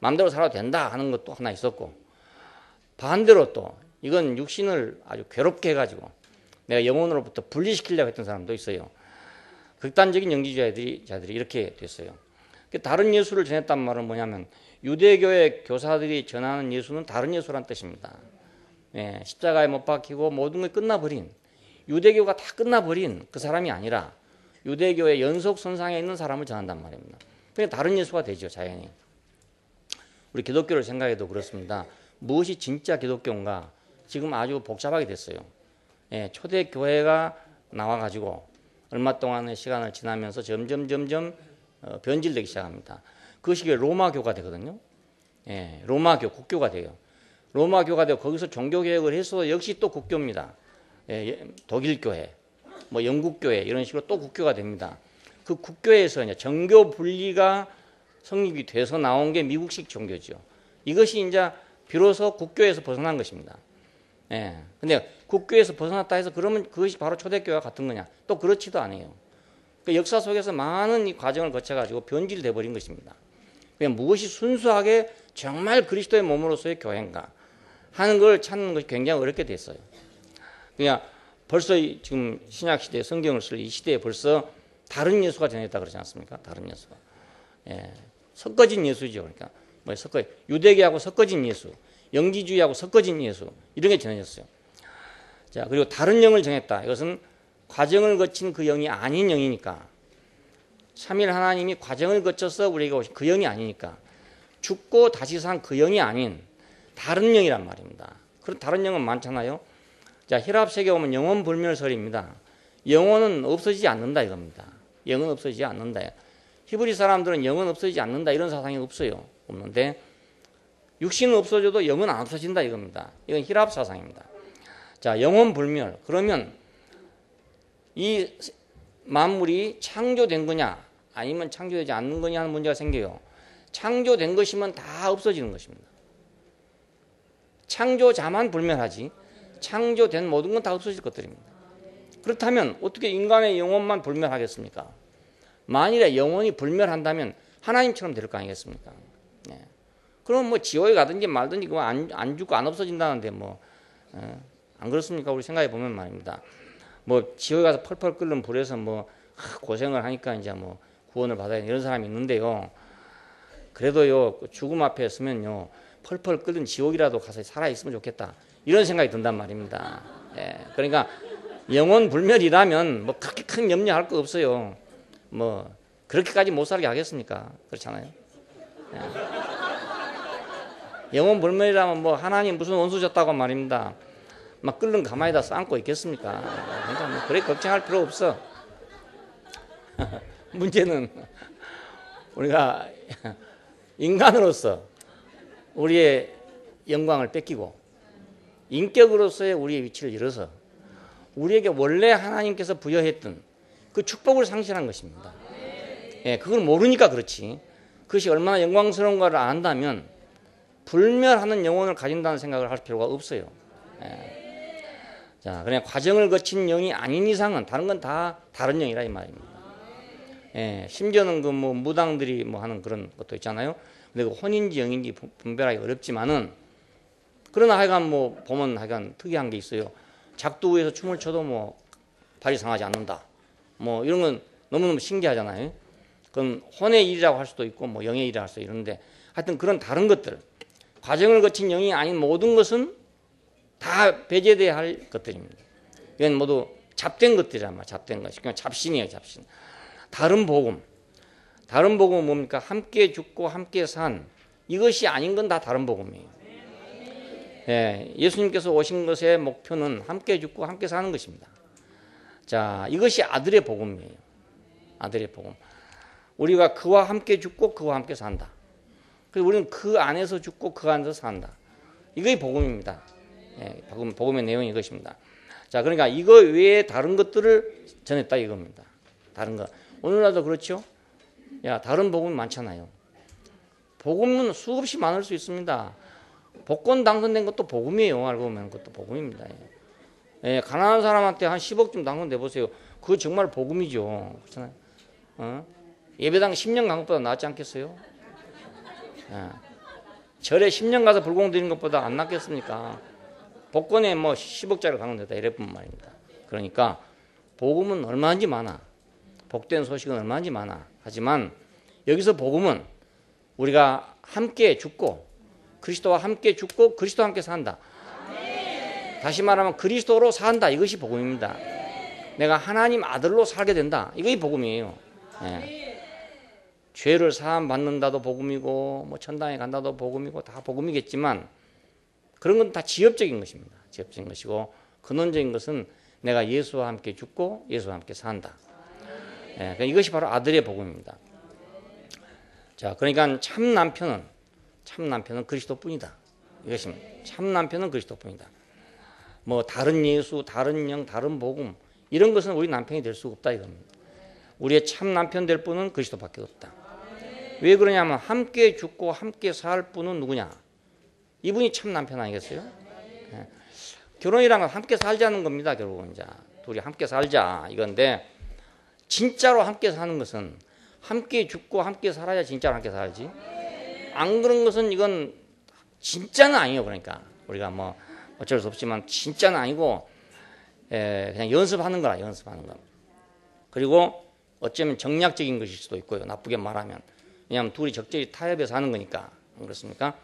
마음대로 살아도 된다 하는 것도 하나 있었고 반대로 또 이건 육신을 아주 괴롭게 해가지고 내가 영혼으로부터 분리시키려고 했던 사람도 있어요. 극단적인 영지주의자들이 이렇게 됐어요. 다른 예수를 전했단 말은 뭐냐면 유대교의 교사들이 전하는 예수는 다른 예수란 뜻입니다. 예, 십자가에 못 박히고 모든 게 끝나버린 유대교가 다 끝나버린 그 사람이 아니라 유대교의 연속선상에 있는 사람을 전한단 말입니다. 그러니까 다른 예수가 되죠. 자연히. 우리 기독교를 생각해도 그렇습니다. 무엇이 진짜 기독교인가 지금 아주 복잡하게 됐어요. 예, 초대교회가 나와가지고 얼마 동안의 시간을 지나면서 점점 변질되기 시작합니다. 그 시기에 로마교가 되거든요. 예, 로마교, 국교가 돼요. 로마교가 되고 거기서 종교개혁을 해서 역시 또 국교입니다. 예, 독일교회, 뭐 영국교회 이런 식으로 또 국교가 됩니다. 그 국교에서 이제 정교 분리가 성립이 돼서 나온 게 미국식 종교죠. 이것이 이제 비로소 국교에서 벗어난 것입니다. 예. 근데 국교에서 벗어났다 해서 그러면 그것이 바로 초대교회와 같은 거냐? 또 그렇지도 않아요. 그 역사 속에서 많은 이 과정을 거쳐가지고 변질돼 버린 것입니다. 그냥 무엇이 순수하게 정말 그리스도의 몸으로서의 교회인가 하는 걸 찾는 것이 굉장히 어렵게 됐어요. 그냥 벌써 지금 신약 시대에 성경을 쓸 이 시대에 벌써 다른 예수가 전했다 그러지 않습니까? 다른 예수가. 예. 섞어진 예수죠. 그러니까 뭐 유대교하고 섞어진 예수, 영지주의하고 섞어진 예수 이런 게 전해졌어요. 자, 그리고 다른 영을 정했다. 이것은 과정을 거친 그 영이 아닌 영이니까 삼일 하나님이 과정을 거쳐서 우리에게 오신 그 영이 아니니까 죽고 다시 산 그 영이 아닌 다른 영이란 말입니다. 그런 다른 영은 많잖아요. 자, 히랍 세계 오면 영혼 불멸설입니다. 영혼은 없어지지 않는다 이겁니다. 영은 없어지지 않는다. 히브리 사람들은 영은 없어지지 않는다 이런 사상이 없어요. 없는데 육신은 없어져도 영은 안 없어진다 이겁니다. 이건 히랍 사상입니다. 자, 영혼 불멸. 그러면 이 만물이 창조된 거냐 아니면 창조되지 않는 거냐 하는 문제가 생겨요. 창조된 것이면 다 없어지는 것입니다. 창조자만 불멸하지 창조된 모든 건 다 없어질 것들입니다. 그렇다면 어떻게 인간의 영혼만 불멸하겠습니까? 만일에 영혼이 불멸한다면 하나님처럼 될 거 아니겠습니까? 예. 그럼 뭐 지옥에 가든지 말든지 그거 안 죽고 안 없어진다는데 뭐 안 그렇습니까? 우리 생각해 보면 말입니다. 뭐 지옥에 가서 펄펄 끓는 불에서 뭐 고생을 하니까 이제 뭐 구원을 받아야 되는 이런 사람이 있는데요. 그래도요 죽음 앞에 서면요 펄펄 끓는 지옥이라도 가서 살아 있으면 좋겠다 이런 생각이 든단 말입니다. 예. 그러니까 영혼 불멸이라면 뭐 그렇게 큰 염려할 거 없어요. 뭐 그렇게까지 못 살게 하겠습니까? 그렇잖아요. 예. 영혼 불멸이라면 뭐 하나님 무슨 원수 졌다고 말입니다. 막 끓는 가마에다 삶고 있겠습니까? 그러니까 뭐 그래 걱정할 필요 없어. 문제는 우리가 인간으로서 우리의 영광을 뺏기고 인격으로서의 우리의 위치를 잃어서 우리에게 원래 하나님께서 부여했던 그 축복을 상실한 것입니다. 예, 그걸 모르니까 그렇지. 그것이 얼마나 영광스러운가를 안다면 불멸하는 영혼을 가진다는 생각을 할 필요가 없어요. 예. 자, 그냥 과정을 거친 영이 아닌 이상은 다른 건 다 다른 영이라 이 말입니다. 예, 심지어는 그 뭐 무당들이 뭐 하는 그런 것도 있잖아요. 근데 그 혼인지 영인지 분별하기 어렵지만은 그러나 하여간 뭐 보면 하여간 특이한 게 있어요. 작두에서 춤을 춰도 뭐 발이 상하지 않는다. 뭐 이런 건 너무너무 신기하잖아요. 그럼 혼의 일이라고 할 수도 있고 뭐 영의 일이라고 할 수도 있는데 하여튼 그런 다른 것들 과정을 거친 영이 아닌 모든 것은 다 배제돼야 할 것들입니다. 이건 모두 잡된 것들이란 말이야. 잡된 것이. 그냥 잡신이에요. 잡신. 다른 복음은 뭡니까? 함께 죽고 함께 산 이것이 아닌 건 다 다른 복음이에요. 예, 예수님께서 오신 것의 목표는 함께 죽고 함께 사는 것입니다. 자, 이것이 아들의 복음이에요. 아들의 복음. 우리가 그와 함께 죽고 그와 함께 산다. 그래서 우리는 그 안에서 죽고 그 안에서 산다. 이게 복음입니다. 예, 복음의 내용이 이것입니다. 자, 그러니까 이거 외에 다른 것들을 전했다 이겁니다. 다른 거. 오늘날도 그렇죠? 야, 다른 복음이 많잖아요. 복음은 수없이 많을 수 있습니다. 복권 당선된 것도 복음이에요. 알고 보면 그것도 복음입니다. 예, 가난한 사람한테 한 10억쯤 당선돼 보세요. 그거 정말 복음이죠. 그렇잖아요. 예배당 10년 간 것보다 낫지 않겠어요? 예. 절에 10년 가서 불공 드리는 것보다 안 낫겠습니까? 복권에 뭐 10억짜리 당선됐다 이랬단 말입니다. 그러니까 복음은 얼마든지 많아. 복된 소식은 얼마든지 많아. 하지만 여기서 복음은 우리가 함께 죽고 그리스도와 함께 죽고 그리스도와 함께 산다. 다시 말하면 그리스도로 산다. 이것이 복음입니다. 내가 하나님 아들로 살게 된다. 이것이 복음이에요. 예. 죄를 사함 받는다도 복음이고 뭐 천당에 간다도 복음이고 다 복음이겠지만 그런 건 다 지엽적인 것입니다. 지엽적인 것이고 근원적인 것은 내가 예수와 함께 죽고 예수와 함께 산다. 예, 그러니까 이것이 바로 아들의 복음입니다. 자, 그러니까 참 남편은 그리스도뿐이다. 이것입니다. 참 남편은 그리스도뿐이다. 뭐 다른 예수, 다른 영, 다른 복음 이런 것은 우리 남편이 될 수가 없다 이겁니다. 우리의 참 남편 될 분은 그리스도밖에 없다. 왜 그러냐면 함께 죽고 함께 살 분은 누구냐? 이분이 참 남편 아니겠어요? 네. 결혼이란 건 함께 살자는 겁니다. 결국은 이제 둘이 함께 살자 이건데 진짜로 함께 사는 것은 함께 죽고 함께 살아야 진짜로 함께 살지. 안 그런 것은 이건 진짜는 아니에요. 그러니까 우리가 뭐 어쩔 수 없지만 진짜는 아니고 그냥 연습하는 거라 연습하는 거. 그리고 어쩌면 정략적인 것일 수도 있고요. 나쁘게 말하면. 왜냐하면 둘이 적절히 타협해서 하는 거니까. 안 그렇습니까?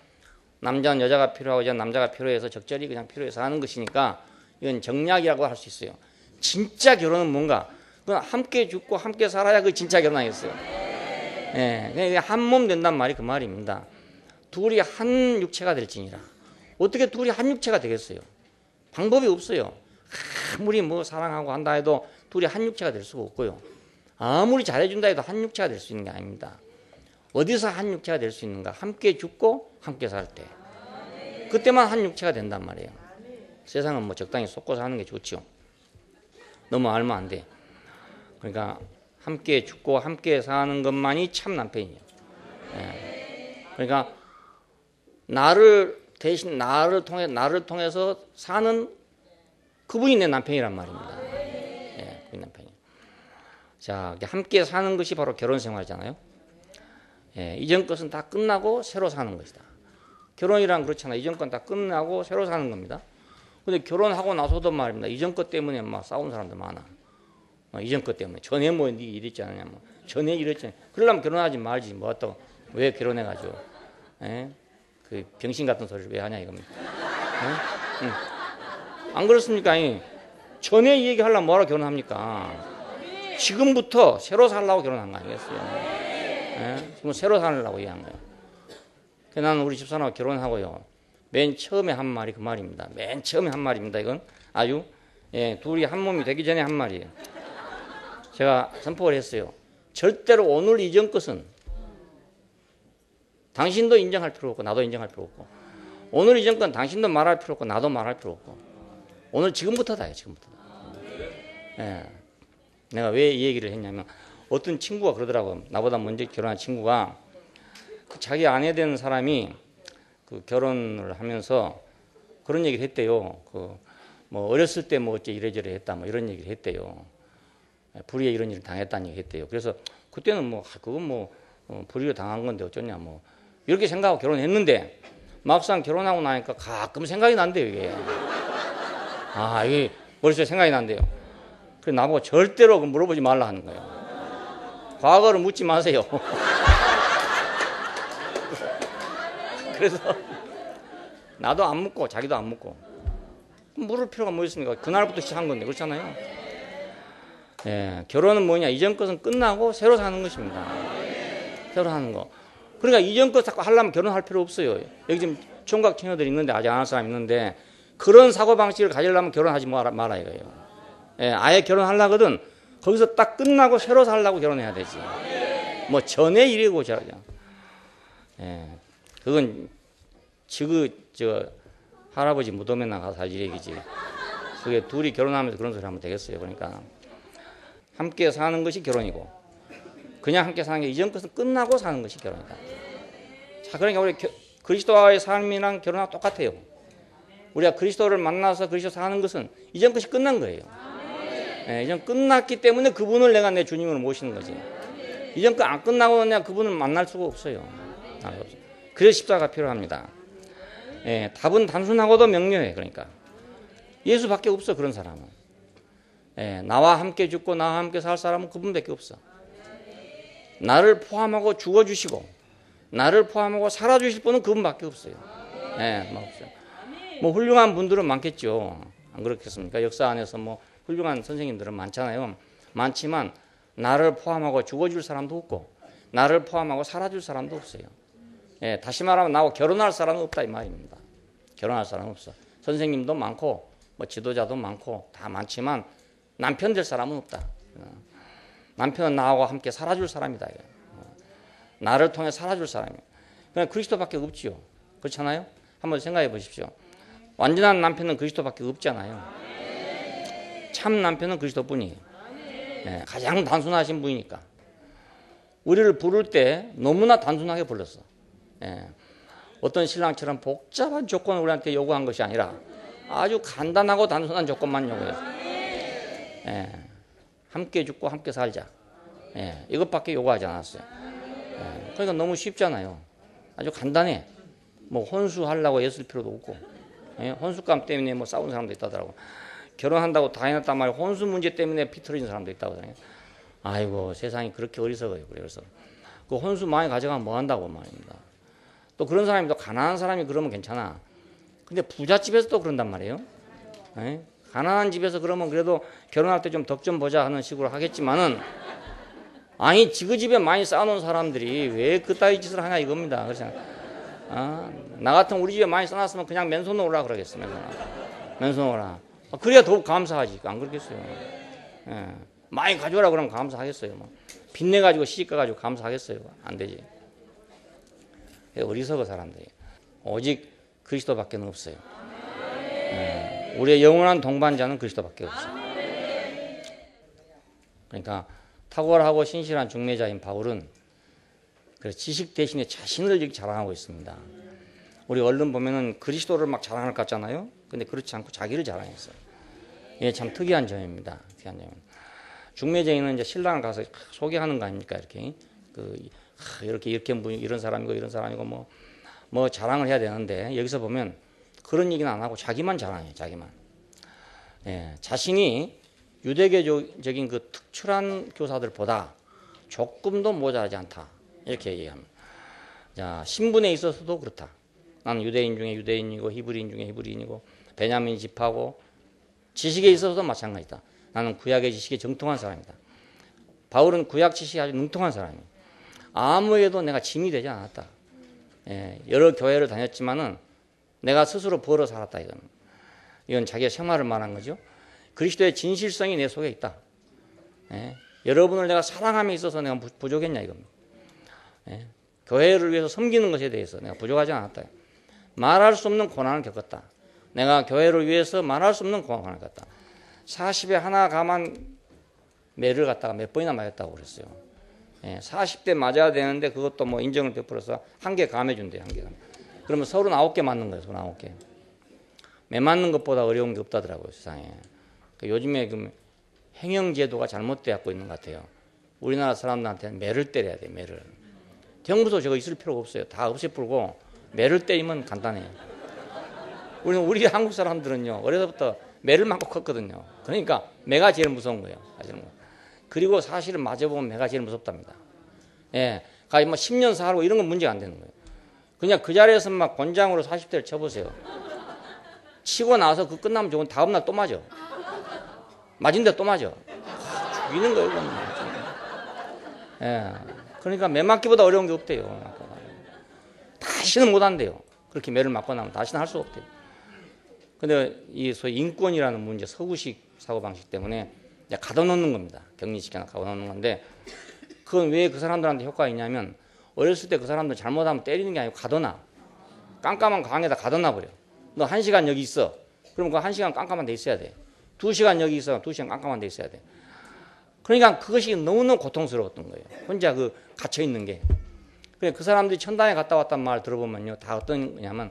남자는 여자가 필요하고 여자는 남자가 필요해서 적절히 그냥 필요해서 하는 것이니까 이건 정략이라고 할 수 있어요. 진짜 결혼은 뭔가? 그건 함께 죽고 함께 살아야 그 진짜 결혼 아니겠어요? 예, 한 몸 된단 말이 그 말입니다. 둘이 한 육체가 될지니라. 어떻게 둘이 한 육체가 되겠어요? 방법이 없어요. 아무리 뭐 사랑하고 한다 해도 둘이 한 육체가 될 수가 없고요. 아무리 잘해준다 해도 한 육체가 될 수 있는 게 아닙니다. 어디서 한 육체가 될 수 있는가? 함께 죽고 함께 살 때. 그때만 한 육체가 된단 말이에요. 세상은 뭐 적당히 속고 사는 게 좋죠. 너무 알면 안 돼. 그러니까 함께 죽고 함께 사는 것만이 참 남편이에요. 예. 그러니까 나를 통해서 사는 그분이 내 남편이란 말입니다. 예, 그분이 남편이. 자, 함께 사는 것이 바로 결혼 생활이잖아요. 예, 이전 것은 다 끝나고 새로 사는 것이다. 결혼이란 그렇잖아요. 이전 건 다 끝나고 새로 사는 겁니다. 근데 결혼하고 나서도 말입니다. 이전 것 때문에 막 싸우는 사람들 많아. 이전 것 때문에. 전에 뭐 네 이랬지 않느냐. 뭐. 전에 이랬잖아. 그러려면 결혼하지 말지. 뭐 또 왜 결혼해가지고. 예? 그 병신 같은 소리를 왜 하냐 이겁니다. 예? 응. 안 그렇습니까? 전에 이 얘기 하려면 뭐하러 결혼합니까? 지금부터 새로 살라고 결혼한 거 아니겠어요? 예? 지금 새로 살려고 얘기한 거예요. 나는 우리 집사람하고 결혼하고요. 맨 처음에 한 말이 그 말입니다. 맨 처음에 한 말입니다. 이건 아주 예, 둘이 한 몸이 되기 전에 한 말이에요. 제가 선포를 했어요. 절대로 오늘 이전 것은 당신도 인정할 필요 없고 나도 인정할 필요 없고 오늘 이전 건 당신도 말할 필요 없고 나도 말할 필요 없고 오늘 지금부터다요. 지금부터다. 예. 내가 왜 이 얘기를 했냐면 어떤 친구가 그러더라고요. 나보다 먼저 결혼한 친구가 그 자기 아내 되는 사람이 그 결혼을 하면서 그런 얘기를 했대요. 그 뭐 어렸을 때 뭐 어째 이래저래 했다 뭐 이런 얘기를 했대요. 불의에 이런 일을 당했다는 얘기 했대요. 그래서 그때는 뭐 그건 뭐 불의로 당한 건데 어쩌냐 뭐 이렇게 생각하고 결혼했는데 막상 결혼하고 나니까 가끔 생각이 난대요 이게. 아 이게 머릿속에 생각이 난대요. 그래서 나보고 절대로 물어보지 말라 하는 거예요. 과거를 묻지 마세요. 그래서 나도 안 묻고 자기도 안 묻고 물을 필요가 뭐 있습니까? 그날부터 시작한 건데 그렇잖아요. 예, 결혼은 뭐냐? 이전 것은 끝나고 새로 사는 것입니다. 새로 사는 거. 그러니까 이전 것 자꾸 하려면 결혼할 필요 없어요. 여기 지금 총각 처녀들이 있는데 아직 안 할 사람 있는데 그런 사고방식을 가지려면 결혼하지 말아 이거예요. 예, 아예 결혼하려거든 거기서 딱 끝나고 새로 살려고 결혼해야 되지. 뭐 전에 이래고 저러죠. 예, 그건 저 할아버지 무덤에 나가서 살 얘기지. 그게 둘이 결혼하면서 그런 소리 하면 되겠어요. 그러니까 함께 사는 것이 결혼이고 그냥 함께 사는 게 이전 것은 끝나고 사는 것이 결혼이다. 자, 그러니까 우리 그리스도와의 삶이랑 결혼하고 똑같아요. 우리가 그리스도를 만나서 그리스도 사는 것은 이전 것이 끝난 거예요. 예, 이전 끝났기 때문에 그분을 내가 내 주님으로 모시는 거지. 이전 거 안 끝나고 그냥 그분을 만날 수가 없어요. 그래서 십자가가 필요합니다. 예, 답은 단순하고도 명료해. 그러니까 예수밖에 없어. 그런 사람은. 예, 나와 함께 죽고 나와 함께 살 사람은 그분밖에 없어. 나를 포함하고 죽어주시고 나를 포함하고 살아주실 분은 그분밖에 없어요. 예, 뭐 없어요. 뭐 훌륭한 분들은 많겠죠. 안 그렇겠습니까? 역사 안에서 뭐 훌륭한 선생님들은 많잖아요. 많지만 나를 포함하고 죽어줄 사람도 없고 나를 포함하고 살아줄 사람도 없어요. 예, 다시 말하면 나하고 결혼할 사람은 없다 이 말입니다. 결혼할 사람은 없어. 선생님도 많고 뭐 지도자도 많고 다 많지만 남편 될 사람은 없다. 남편은 나하고 함께 살아줄 사람이다. 나를 통해 살아줄 사람이에요. 그냥 그리스도밖에 없지요. 그렇잖아요? 한번 생각해 보십시오. 완전한 남편은 그리스도밖에 없잖아요. 참 남편은 그리스도뿐이에요. 예, 가장 단순하신 분이니까. 우리를 부를 때 너무나 단순하게 불렀어. 예, 어떤 신랑처럼 복잡한 조건을 우리한테 요구한 것이 아니라 아주 간단하고 단순한 조건만 요구했어. 예, 함께 죽고 함께 살자. 예, 이것밖에 요구하지 않았어요. 예, 그러니까 너무 쉽잖아요. 아주 간단해. 뭐 혼수하려고 애쓸 필요도 없고, 예, 혼수감 때문에 뭐 싸운 사람도 있다더라고. 결혼한다고 다 해놨단 말이에요. 혼수 문제 때문에 피 터진 사람도 있다고 하잖아요. 아이고 세상이 그렇게 어리석어요. 그래서 그 혼수 많이 가져가면 뭐 한다고 말입니다. 또 그런 사람이 또 가난한 사람이 그러면 괜찮아. 근데 부잣집에서 또 그런단 말이에요. 예? 가난한 집에서 그러면 그래도 결혼할 때 좀 덕 좀 보자 하는 식으로 하겠지만은 아니 지그 집에 많이 쌓아놓은 사람들이 왜 그따위 짓을 하냐 이겁니다. 그래서 나 같은 우리 집에 많이 쌓아놨으면 그냥 맨손으로 오라 그러겠어. 맨손으로 오라. 그래야 더욱 감사하지. 안 그렇겠어요. 예. 많이 가져오라 그러면 감사하겠어요? 뭐. 빚내가지고 시집가가지고 감사하겠어요? 안 되지. 어리석어 사람들이. 오직 그리스도밖에 없어요. 우리의 영원한 동반자는 그리스도밖에 없어요. 그러니까 탁월하고 신실한 중매자인 바울은 지식 대신에 자신을 이렇게 자랑하고 있습니다. 우리 얼른 보면은 그리스도를 막 자랑할 것 같잖아요. 근데 그렇지 않고 자기를 자랑했어요. 이게 참 특이한 점입니다. 특이한 점. 중매자인은 이제 신랑을 가서 소개하는 거 아닙니까? 이렇게 이렇게 이런 사람이고 이런 사람이고 뭐 자랑을 해야 되는데 여기서 보면 그런 얘기는 안 하고 자기만 자랑해요. 자기만. 예, 자신이 유대교적인 그 특출한 교사들보다 조금도 모자라지 않다. 이렇게 얘기합니다. 자, 신분에 있어서도 그렇다. 나는 유대인 중에 유대인이고 히브리인 중에 히브리인이고 베냐민 지파고 지식에 있어서도 마찬가지다. 나는 구약의 지식에 정통한 사람이다. 바울은 구약 지식에 아주 능통한 사람이에요. 아무에도 내가 짐이 되지 않았다. 예, 여러 교회를 다녔지만은 내가 스스로 벌어 살았다. 이건 자기의 생활을 말한 거죠. 그리스도의 진실성이 내 속에 있다. 예, 여러분을 내가 사랑함에 있어서 내가 부족했냐 이겁니다. 예, 교회를 위해서 섬기는 것에 대해서 내가 부족하지 않았다. 말할 수 없는 고난을 겪었다. 내가 교회를 위해서 말할 수 없는 고난을 겪었다. 40에 하나 감한 매를 갖다가 몇 번이나 맞았다고 그랬어요. 예, 40대 맞아야 되는데 그것도 뭐 인정을 베풀어서 한 개 감해준대요. 한 개 감해. 그러면 39개 맞는 거예요. 39개. 매 맞는 것보다 어려운 게 없다더라고요. 세상에. 요즘에 그 행형제도가 잘못되어 있는 것 같아요. 우리나라 사람들한테는 매를 때려야 돼요. 매를. 형부도 저거 있을 필요가 없어요. 다 없애버리고 매를 때리면 간단해요. 우리 한국 사람들은요. 어려서부터 매를 맞고 컸거든요. 그러니까 매가 제일 무서운 거예요. 그리고 사실은 맞아보면 매가 제일 무섭답니다. 예, 뭐 10년 살고 이런 건 문제가 안 되는 거예요. 그냥 그 자리에서 막 권장으로 40대를 쳐보세요. 치고 나서 그 끝나면 좋은 다음날 또 맞아. 맞은데 또 맞아. 죽이는 거예요. 그건. 예, 그러니까 매 맞기보다 어려운 게 없대요. 다시는 못 한대요. 그렇게 매를 맞고 나면 다시는 할 수 없대요. 근데 이 소위 인권이라는 문제, 서구식 사고방식 때문에 가둬놓는 겁니다. 격리시켜서 가둬놓는 건데 그건 왜 그 사람들한테 효과가 있냐면 어렸을 때 그 사람들 잘못하면 때리는 게 아니고 가둬놔. 깜깜한 강에다 가둬놔 버려. 너 1시간 여기 있어. 그럼 그 1시간 깜깜한 데 있어야 돼. 2시간 여기 있어. 2시간 깜깜한 데 있어야 돼. 그러니까 그것이 너무너무 고통스러웠던 거예요. 혼자 갇혀 있는 게. 그 사람들이 천당에 갔다 왔단 말 들어보면요. 다 어떤 거냐면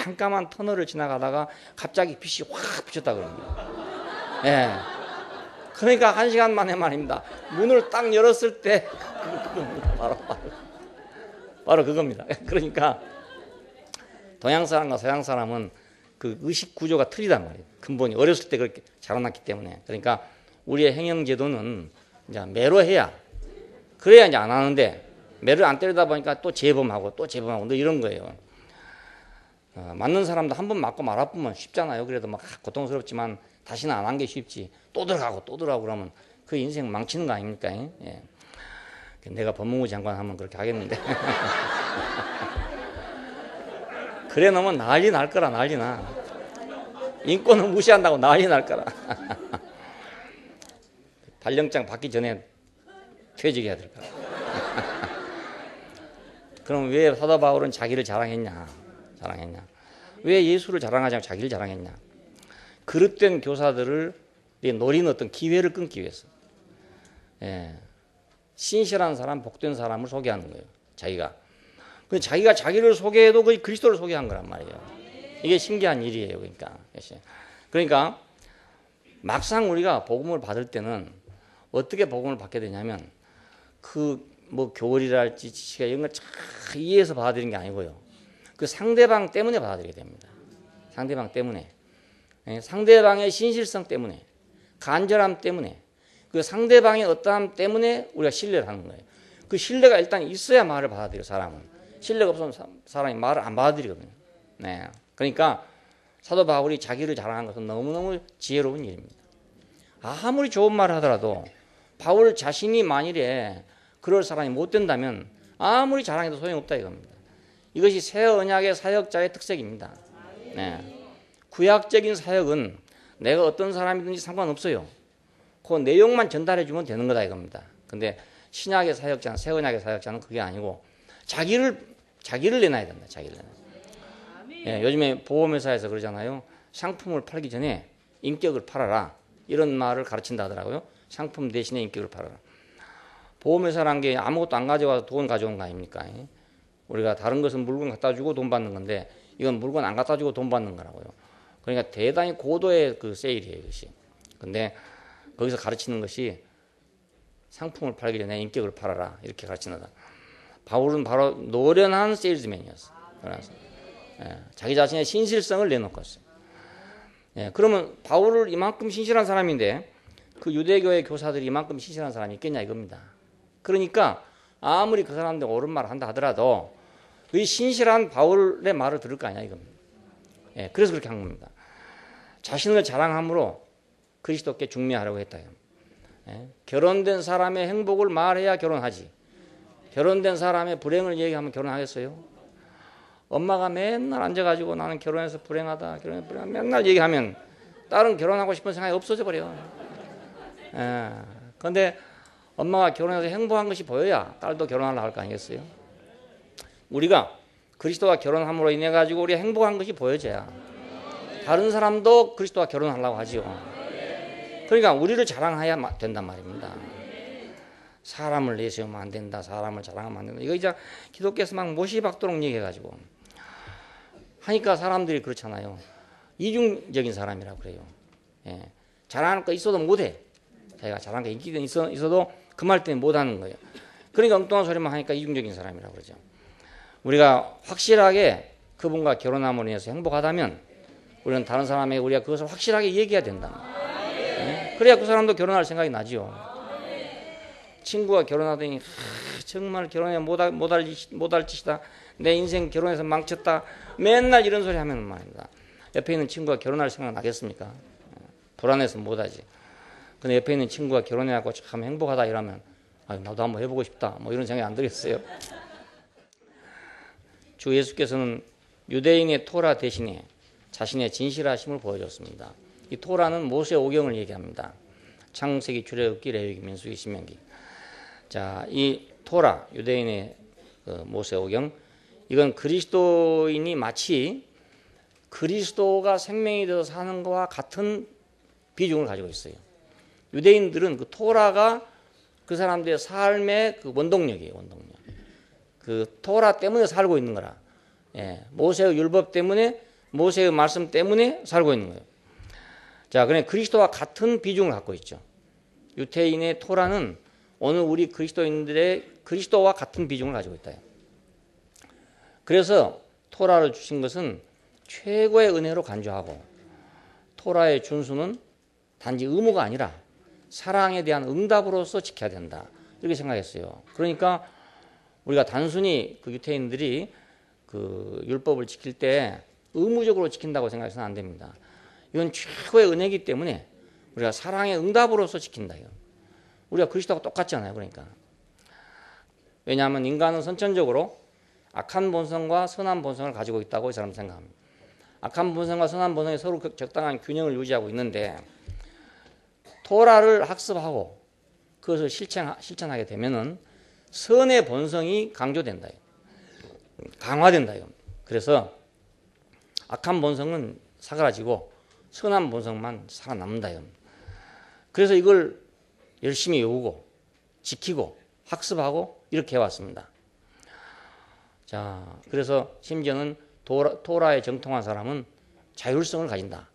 깜깜한 터널을 지나가다가 갑자기 빛이 확 비쳤다 그럽니다. 예. 그러니까 1시간 만에 말입니다. 문을 딱 열었을 때 바로 그겁니다. 그러니까 동양 사람과 서양 사람은 그 의식 구조가 틀리단 말이에요. 근본이 어렸을 때 그렇게 자라났기 때문에. 그러니까 우리의 행영제도는 이제 매로 해야 그래야 이제 안 하는데 매를 안 때리다 보니까 또 재범하고 또 재범하고 이런 거예요. 맞는 사람도 한 번 맞고 말아보면 쉽잖아요. 그래도 막 고통스럽지만 다시는 안 한 게 쉽지. 또 들어가고 또 들어가고 그러면 그 인생 망치는 거 아닙니까? 예. 내가 법무부 장관 하면 그렇게 하겠는데. 그래 놓으면 난리 날 거라. 난리 나. 인권을 무시한다고 난리 날 거라. 발령장 받기 전에 퇴직해야 될 거라. 그럼 왜 사도 바울은 자기를 자랑했냐? 왜 예수를 자랑하지 않고 자기를 자랑했냐? 그릇된 교사들을 노리는 어떤 기회를 끊기 위해서. 예. 신실한 사람, 복된 사람을 소개하는 거예요. 자기가. 근데 자기가 자기를 소개해도 거의 그리스도를 소개한 거란 말이에요. 이게 신기한 일이에요. 그러니까 막상 우리가 복음을 받을 때는 어떻게 복음을 받게 되냐면 뭐 교리랄지 지식이랄지 이런 걸 잘 이해해서 받아들이는 게 아니고요. 그 상대방 때문에 받아들이게 됩니다. 상대방 때문에. 상대방의 신실성 때문에, 간절함 때문에, 그 상대방의 어떠함 때문에 우리가 신뢰를 하는 거예요. 그 신뢰가 일단 있어야 말을 받아들여요. 사람은. 신뢰가 없으면 사람이 말을 안 받아들이거든요. 네. 그러니까 사도 바울이 자기를 자랑한 것은 너무너무 지혜로운 일입니다. 아무리 좋은 말을 하더라도 바울 자신이 만일에 그럴 사람이 못 된다면 아무리 자랑해도 소용없다 이겁니다. 이것이 새 언약의 사역자의 특색입니다. 네. 구약적인 사역은 내가 어떤 사람이든지 상관없어요. 그 내용만 전달해 주면 되는 거다 이겁니다. 근데 신약의 사역자는, 새 언약의 사역자는 그게 아니고 자기를 내놔야 된다. 자기를 내놔. 예, 요즘에 보험회사에서 그러잖아요. 상품을 팔기 전에 인격을 팔아라. 이런 말을 가르친다 하더라고요. 상품 대신에 인격을 팔아라. 보험회사란 게 아무것도 안 가져와서 돈 가져온 거 아닙니까? 우리가 다른 것은 물건 갖다 주고 돈 받는 건데 이건 물건 안 갖다 주고 돈 받는 거라고요. 그러니까 대단히 고도의 그 세일이에요, 이것이. 근데 거기서 가르치는 것이 상품을 팔기 전에 인격을 팔아라. 이렇게 가르치는다. 바울은 바로 노련한 세일즈맨이었어요. 예, 자기 자신의 신실성을 내놓고 있어요. 예, 그러면 바울을 이만큼 신실한 사람인데 그 유대교의 교사들이 이만큼 신실한 사람이 있겠냐 이겁니다. 그러니까 아무리 그 사람들 옳은 말을 한다 하더라도 이 신실한 바울의 말을 들을 거 아니냐 이겁니다. 예, 그래서 그렇게 한 겁니다. 자신을 자랑함으로 그리스도께 중매하려고 했다. 예, 결혼된 사람의 행복을 말해야 결혼하지. 결혼된 사람의 불행을 얘기하면 결혼하겠어요? 엄마가 맨날 앉아가지고 나는 결혼해서 불행하다, 결혼해서 불행하다 맨날 얘기하면 딸은 결혼하고 싶은 생각이 없어져 버려. 그런데 엄마가 결혼해서 행복한 것이 보여야 딸도 결혼하려고 할 거 아니겠어요? 우리가 그리스도와 결혼함으로 인해 가지고 우리가 행복한 것이 보여져야 다른 사람도 그리스도와 결혼하려고 하지요. 그러니까 우리를 자랑해야 된단 말입니다. 사람을 내세우면 안 된다. 사람을 자랑하면 안 된다. 이거 이제 기독교에서 막 못이박도록 얘기해가지고 하니까 사람들이 그렇잖아요. 이중적인 사람이라고 그래요. 예. 자랑할 거 있어도 못해. 자기가 자랑할 거 인기가 있어도 그 말 때문에 못하는 거예요. 그러니까 엉뚱한 소리만 하니까 이중적인 사람이라고 그러죠. 우리가 확실하게 그분과 결혼함으로 인해서 행복하다면 우리는 다른 사람에게 우리가 그것을 확실하게 얘기해야 된다. 예? 그래야 그 사람도 결혼할 생각이 나지요. 친구가 결혼하더니 정말 결혼해 못할 짓이다. 내 인생 결혼해서 망쳤다. 맨날 이런 소리 하면 말입니다. 옆에 있는 친구가 결혼할 생각 나겠습니까? 불안해서 못하지. 근데 옆에 있는 친구가 결혼해갖고 참 행복하다 이러면 나도 한번 해보고 싶다. 뭐 이런 생각이 안 들겠어요. 주 예수께서는 유대인의 토라 대신에 자신의 진실하심을 보여줬습니다. 이 토라는 모세 오경을 얘기합니다. 창세기, 출애굽기, 레위기, 민수기, 신명기. 자, 이 토라, 유대인의 모세 오경, 이건 그리스도인이 마치 그리스도가 생명이 되어서 사는 것과 같은 비중을 가지고 있어요. 유대인들은 그 토라가 그 사람들의 삶의 그 원동력이에요, 원동력. 그 토라 때문에 살고 있는 거라. 예, 모세의 율법 때문에, 모세의 말씀 때문에 살고 있는 거예요. 자, 그러니 그리스도와 같은 비중을 갖고 있죠. 유대인의 토라는 오늘 우리 그리스도인들의 그리스도와 같은 비중을 가지고 있다. 그래서 토라를 주신 것은 최고의 은혜로 간주하고 토라의 준수는 단지 의무가 아니라 사랑에 대한 응답으로서 지켜야 된다. 이렇게 생각했어요. 그러니까 우리가 단순히 그 유대인들이 그 율법을 지킬 때 의무적으로 지킨다고 생각해서는 안 됩니다. 이건 최고의 은혜이기 때문에 우리가 사랑의 응답으로서 지킨다. 우리가 그리스도하고 똑같잖아요. 그러니까. 왜냐하면 인간은 선천적으로 악한 본성과 선한 본성을 가지고 있다고 이 사람은 생각합니다. 악한 본성과 선한 본성이 서로 적당한 균형을 유지하고 있는데 토라를 학습하고 그것을 실천하게 되면은 선의 본성이 강조된다. 강화된다. 그래서 악한 본성은 사그라지고 선한 본성만 살아남는다. 그래서 이걸 열심히 외우고 지키고 학습하고 이렇게 해왔습니다. 자, 그래서 심지어는 토라에 정통한 사람은 자율성을 가진다.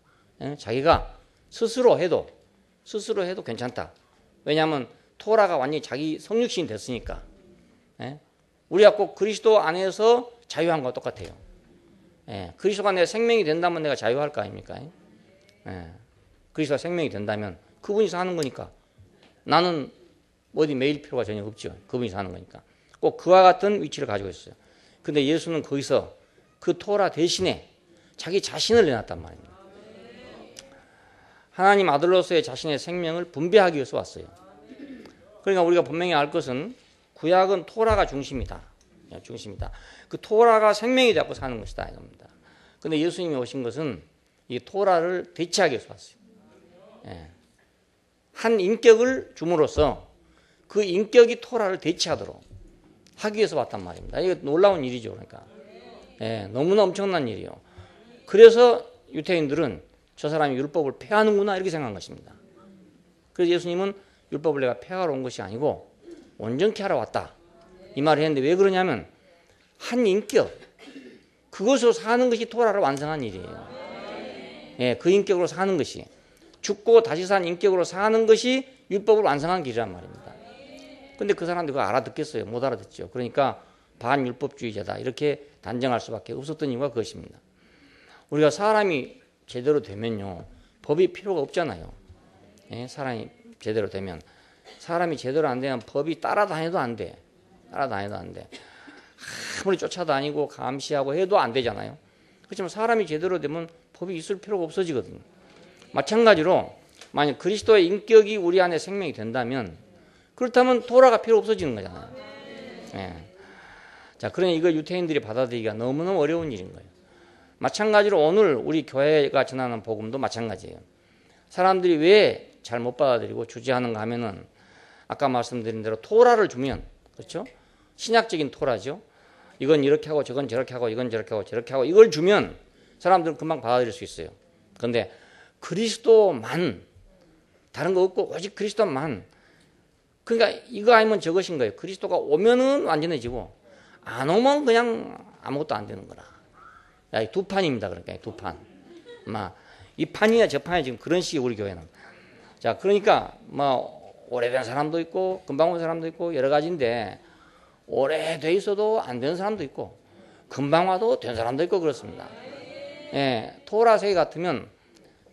자기가 스스로 해도 괜찮다. 왜냐하면 토라가 완전히 자기 성육신이 됐으니까. 우리가 꼭 그리스도 안에서 자유한 것과 똑같아요. 그리스도가 내 생명이 된다면 내가 자유할 거 아닙니까? 그리스도가 생명이 된다면 그분이 사는 거니까 나는 어디 매일 필요가 전혀 없죠. 그분이 사는 거니까. 꼭 그와 같은 위치를 가지고 있어요. 근데 예수는 거기서 그 토라 대신에 자기 자신을 내놨단 말입니다. 하나님 아들로서의 자신의 생명을 분배하기 위해서 왔어요. 그러니까 우리가 분명히 알 것은 구약은 토라가 중심이다. 그 토라가 생명이 되고 사는 것이다 이겁니다. 근데 예수님이 오신 것은 이 토라를 대체하기 위해서 왔어요. 한 인격을 줌으로써 그 인격이 토라를 대체하도록 하기 위해서 왔단 말입니다. 이거 놀라운 일이죠. 그러니까 너무나 엄청난 일이요. 그래서 유태인들은 저 사람이 율법을 폐하는구나 이렇게 생각한 것입니다. 그래서 예수님은 율법을 내가 폐하러 온 것이 아니고 온전케 하러 왔다 이 말을 했는데, 왜 그러냐면 한 인격 그것으로 사는 것이 토라를 완성한 일이에요. 그 인격으로 사는 것이, 죽고 다시 산 인격으로 사는 것이 율법을 완성한 길이란 말입니다. 근데 그 사람들이 그거 알아듣겠어요? 못 알아듣죠. 그러니까 반율법주의자다 이렇게 단정할 수밖에 없었던 이유가 그것입니다. 우리가 사람이 제대로 되면요, 법이 필요가 없잖아요. 사람이 제대로 되면, 사람이 제대로 안 되면 법이 따라다녀도 안 돼. 따라다녀도 안 돼. 아무리 쫓아다니고 감시하고 해도 안 되잖아요. 그렇지만 사람이 제대로 되면 법이 있을 필요가 없어지거든요. 마찬가지로 만약 그리스도의 인격이 우리 안에 생명이 된다면, 그렇다면 토라가 필요 없어지는 거잖아요. 자, 그러니 이거 유태인들이 받아들이기가 너무너무 어려운 일인 거예요. 마찬가지로 오늘 우리 교회가 전하는 복음도 마찬가지예요. 사람들이 왜 잘 못 받아들이고 주저하는가 하면은, 아까 말씀드린 대로 토라를 주면, 그렇죠? 신약적인 토라죠. 이건 이렇게 하고 저건 저렇게 하고 이건 저렇게 하고 저렇게 하고 이걸 주면 사람들은 금방 받아들일 수 있어요. 그런데 그리스도만, 다른 거 없고 오직 그리스도만, 그러니까 이거 아니면 저것인 거예요. 그리스도가 오면은 완전해지고 안 오면 그냥 아무것도 안 되는 거라. 야, 두 판입니다. 그러니까 두 판. 이 판이야 저 판이야 지금 그런 식의 우리 교회는. 자, 그러니까 오래된 사람도 있고 금방 온 사람도 있고 여러 가지인데, 오래돼 있어도 안 되는 사람도 있고 금방 와도 된 사람도 있고 그렇습니다. 토라세계 같으면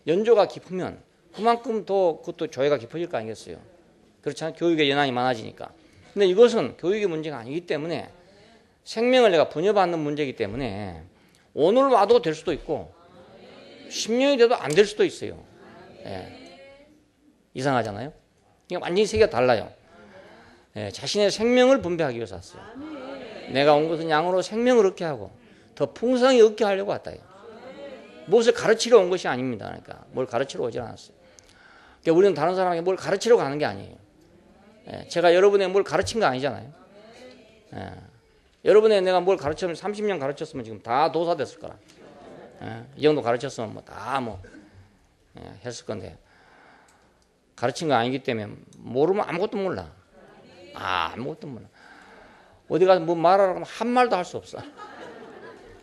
연조가 깊으면 그만큼 더 그것도 조예가 깊어질 거 아니겠어요. 그렇잖아요. 교육의 연한이 많아지니까. 근데 이것은 교육의 문제가 아니기 때문에, 생명을 내가 분여받는 문제이기 때문에 오늘 와도 될 수도 있고 10년이 돼도 안 될 수도 있어요. 이상하잖아요. 이게 완전히 세계가 달라요. 자신의 생명을 분배하기 위해서 왔어요. 내가 온 것은 양으로 생명을 얻게 하고 더 풍성히 얻게 하려고 왔다. 무엇을 가르치러 온 것이 아닙니다. 그러니까 뭘 가르치러 오지 않았어요. 그러니까 우리는 다른 사람에게 뭘 가르치러 가는 게 아니에요. 제가 여러분에게 뭘 가르친 거 아니잖아요. 여러분에게 내가 뭘 가르쳤으면 30년 가르쳤으면 지금 다 도사 됐을 거라. 이 정도 가르쳤으면 다 했을 건데, 가르친 거 아니기 때문에 모르면 아무것도 몰라. 아무것도 몰라. 어디 가서 뭐 말하라고 하면 한 말도 할 수 없어.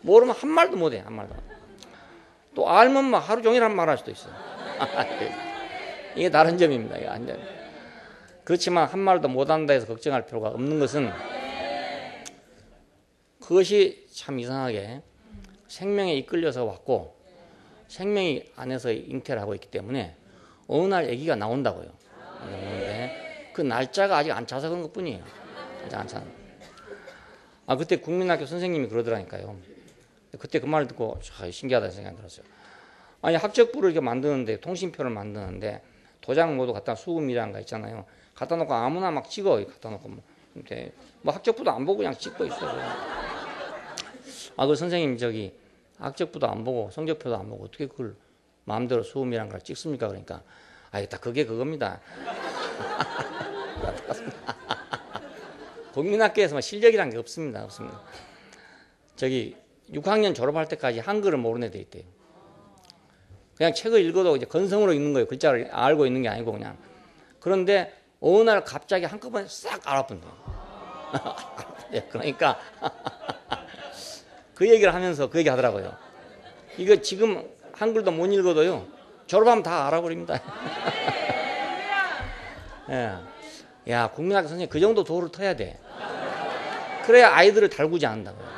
모르면 한 말도 못해. 한 말도. 또 알면 하루 종일 한 말 할 수도 있어. 이게 다른 점입니다. 이게 완전. 그렇지만 한 말도 못한다 해서 걱정할 필요가 없는 것은, 그것이 참 이상하게 생명에 이끌려서 왔고 생명이 안에서 잉태를 하고 있기 때문에 어느 날 아기가 나온다고요. 나오는데 그 날짜가 아직 안 차서 그런 것뿐이에요. 아직 안 차. 그때 국민학교 선생님이 그러더라니까요. 그때 그 말을 듣고 신기하다는 생각이 들었어요. 아니, 학적부를 이렇게 만드는데, 통신표를 만드는데 도장 모두 갖다 수음이라는 거 있잖아요. 갖다 놓고 아무나 막 찍어. 갖다 놓고 뭐 학적부도 안 보고 그냥 찍고 있어요. 그 선생님 학적부도 안 보고 성적표도 안 보고 어떻게 그걸 마음대로 수음이란 걸 찍습니까? 그러니까 딱 그게 그겁니다. 국민학교에서 실력이란 게 없습니다. 6학년 졸업할 때까지 한글을 모르는 애들 있대요. 그냥 책을 읽어도 이제 건성으로 읽는 거예요. 글자를 알고 있는 게 아니고 그냥. 그런데 어느 날 갑자기 한꺼번에 싹 알아본대요. 그러니까 그 얘기를 하면서 그 얘기 하더라고요. 이거 지금 한글도 못 읽어도요, 졸업하면 다 알아버립니다. 야, 국민학교 선생님 그 정도 도를 터야 돼. 그래야 아이들을 달구지 않는다고요.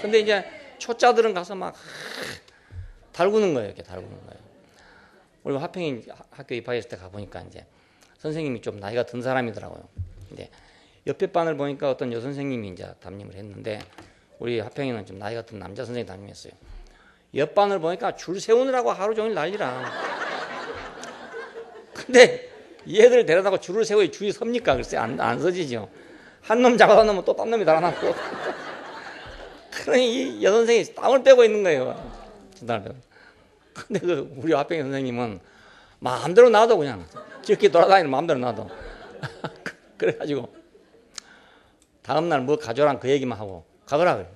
근데 이제 초짜들은 가서 막 달구는 거예요. 이렇게 달구는 거예요. 우리 화평이 학교 입학했을 때 가보니까 이제 선생님이 좀 나이가 든 사람이더라고요. 근데 옆에 반을 보니까 어떤 여선생님이 이제 담임을 했는데, 우리 화평이는 좀 나이가 든 남자 선생님이 담임했어요. 옆반을 보니까 줄 세우느라고 하루 종일 난리라. 근데 얘들 데려다가 줄을 세워야 줄이 섭니까? 글쎄 안 서지죠. 한 놈 잡아놓으면 또 딴 놈이 달아나고. 그러니 이 여선생이 땀을 빼고 있는 거예요. 땀을 빼고. 근데 우리 화평이 선생님은 마음대로 놔도 그냥 저렇게 돌아다니는 마음대로 놔둬. 그래가지고 다음날 뭐 가져란 그 얘기만 하고 가거라 그래.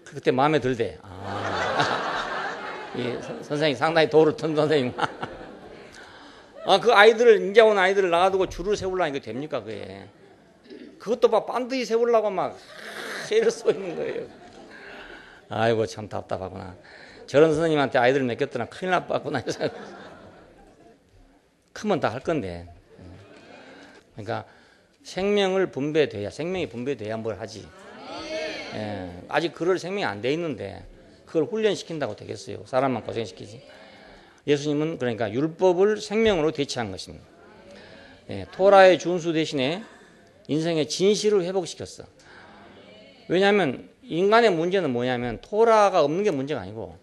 그때 마음에 들대. 이 선생님 상당히 도를 턴 선생님. 그 아이들을 인제 온 아이들을 놔두고 줄을 세우려니까 됩니까 그게? 그것도 막 반드시 세우려고 막 세를 쏘 있는 거예요. 아이고 참 답답하구나. 저런 선생님한테 아이들 맡겼더나 큰일 날 뻔했구나. 크면 다 할 건데. 그러니까 생명이 분배돼야 뭘 하지. 아직 그럴 생명이 안 돼 있는데 그걸 훈련시킨다고 되겠어요? 사람만 고생시키지. 예수님은 그러니까 율법을 생명으로 대체한 것입니다. 토라의 준수 대신에 인생의 진실을 회복시켰어. 왜냐하면 인간의 문제는 뭐냐면 토라가 없는 게 문제가 아니고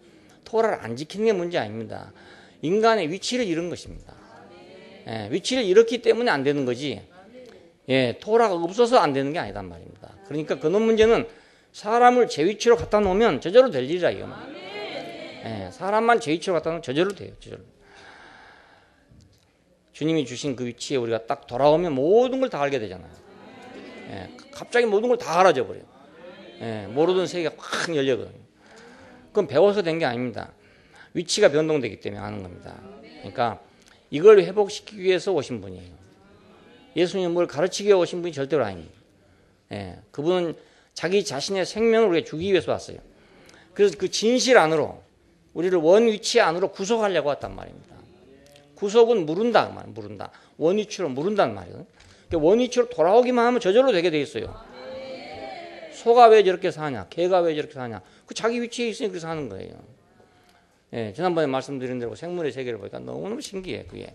토라를 안 지키는 게 문제 아닙니다. 인간의 위치를 잃은 것입니다. 위치를 잃었기 때문에 안 되는 거지. 토라가 없어서 안 되는 게 아니단 말입니다. 그러니까 그놈 문제는 사람을 제 위치로 갖다 놓으면 저절로 될 일이라 이거. 사람만 제 위치로 갖다 놓으면 저절로 돼요. 저절로. 주님이 주신 그 위치에 우리가 딱 돌아오면 모든 걸 다 알게 되잖아요. 갑자기 모든 걸 다 알아져 버려요. 모르던 세계가 확 열려거든요. 그건 배워서 된 게 아닙니다. 위치가 변동되기 때문에 하는 겁니다. 그러니까 이걸 회복시키기 위해서 오신 분이에요. 예수님은 뭘 가르치기 위해 오신 분이 절대로 아닙니다. 그분은 자기 자신의 생명을 우리가 주기 위해서 왔어요. 그래서 그 진실 안으로 우리를 원 위치 안으로 구속하려고 왔단 말입니다. 구속은 무른다, 무른다. 원 위치로 무른다는 말이에요. 원 위치로 돌아오기만 하면 저절로 되게 돼 있어요. 소가 왜 저렇게 사냐, 개가 왜 저렇게 사냐, 그 자기 위치에 있으니 그렇게 사는 거예요. 지난번에 말씀드린 대로 생물의 세계를 보니까 너무너무 신기해. 그게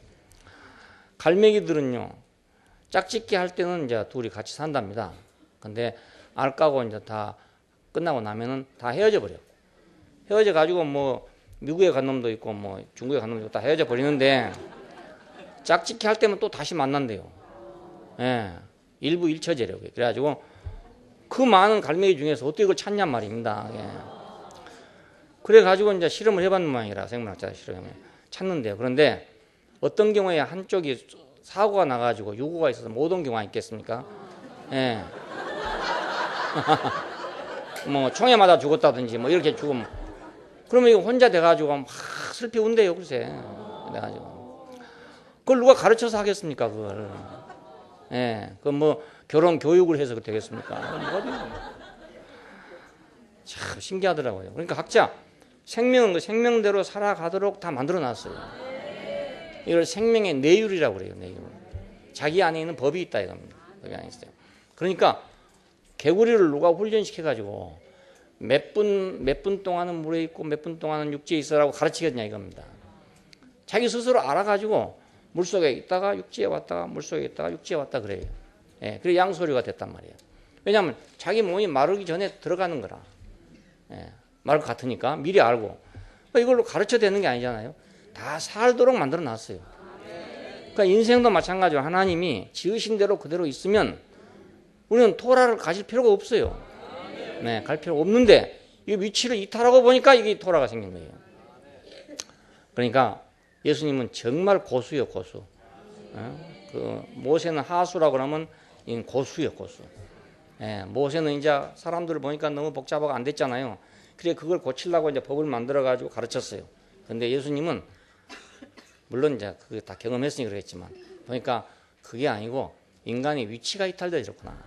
갈매기들은요 짝짓기 할 때는 이제 둘이 같이 산답니다. 근데 알 까고 이제 다 끝나고 나면은 다 헤어져 버려. 헤어져 가지고 뭐 미국에 간 놈도 있고 뭐 중국에 간 놈도 있고 다 헤어져 버리는데 짝짓기 할 때면 또 다시 만난대요. 일부 일처제라고. 그래가지고 그 많은 갈매기 중에서 어떻게 그걸 찾냔 말입니다. 그래가지고 이제 실험을 해봤는 모양이라 생물학자 실험을 찾는데요. 그런데 어떤 경우에 한쪽이 사고가 나가지고 유고가 있어서 못 온 경우가 있겠습니까? 뭐 총에 맞아 죽었다든지 뭐 이렇게 죽으면 그러면 이거 혼자 돼가지고 막 슬피 운대요. 글쎄. 그래가지고 그걸 누가 가르쳐서 하겠습니까? 그걸. 그 뭐 결혼 교육을 해서 되겠습니까? 참 신기하더라고요. 그러니까 각자 생명은 그 생명대로 살아가도록 다 만들어놨어요. 이걸 생명의 내율이라고 그래요. 내율. 자기 안에 있는 법이 있다 이겁니다. 법이 안에 있어요. 그러니까 개구리를 누가 훈련시켜가지고 몇 분 동안은 물에 있고 몇 분 동안은 육지에 있어라고 가르치겠냐 이겁니다. 자기 스스로 알아가지고 물속에 있다가 육지에 왔다가 물속에 있다가 육지에 왔다 그래요. 그래 양소류가 됐단 말이에요. 왜냐하면 자기 몸이 마르기 전에 들어가는 거라. 말 같으니까 미리 알고 이걸로 가르쳐 되는 게 아니잖아요. 다 살도록 만들어 놨어요. 그러니까 인생도 마찬가지로 하나님이 지으신 대로 그대로 있으면 우리는 토라를 가질 필요가 없어요. 갈 필요가 없는데 이 위치를 이탈하고 보니까 이게 토라가 생긴 거예요. 그러니까 예수님은 정말 고수요, 고수. 그 모세는 하수라고 그러면 고수요, 고수. 모세는 이제 사람들을 보니까 너무 복잡하고 안 됐잖아요. 그래 그걸 고치려고 이제 법을 만들어 가지고 가르쳤어요. 근데 예수님은 물론 이제 그게 다 경험했으니 그러겠지만 보니까 그게 아니고 인간의 위치가 이탈되어 있었구나.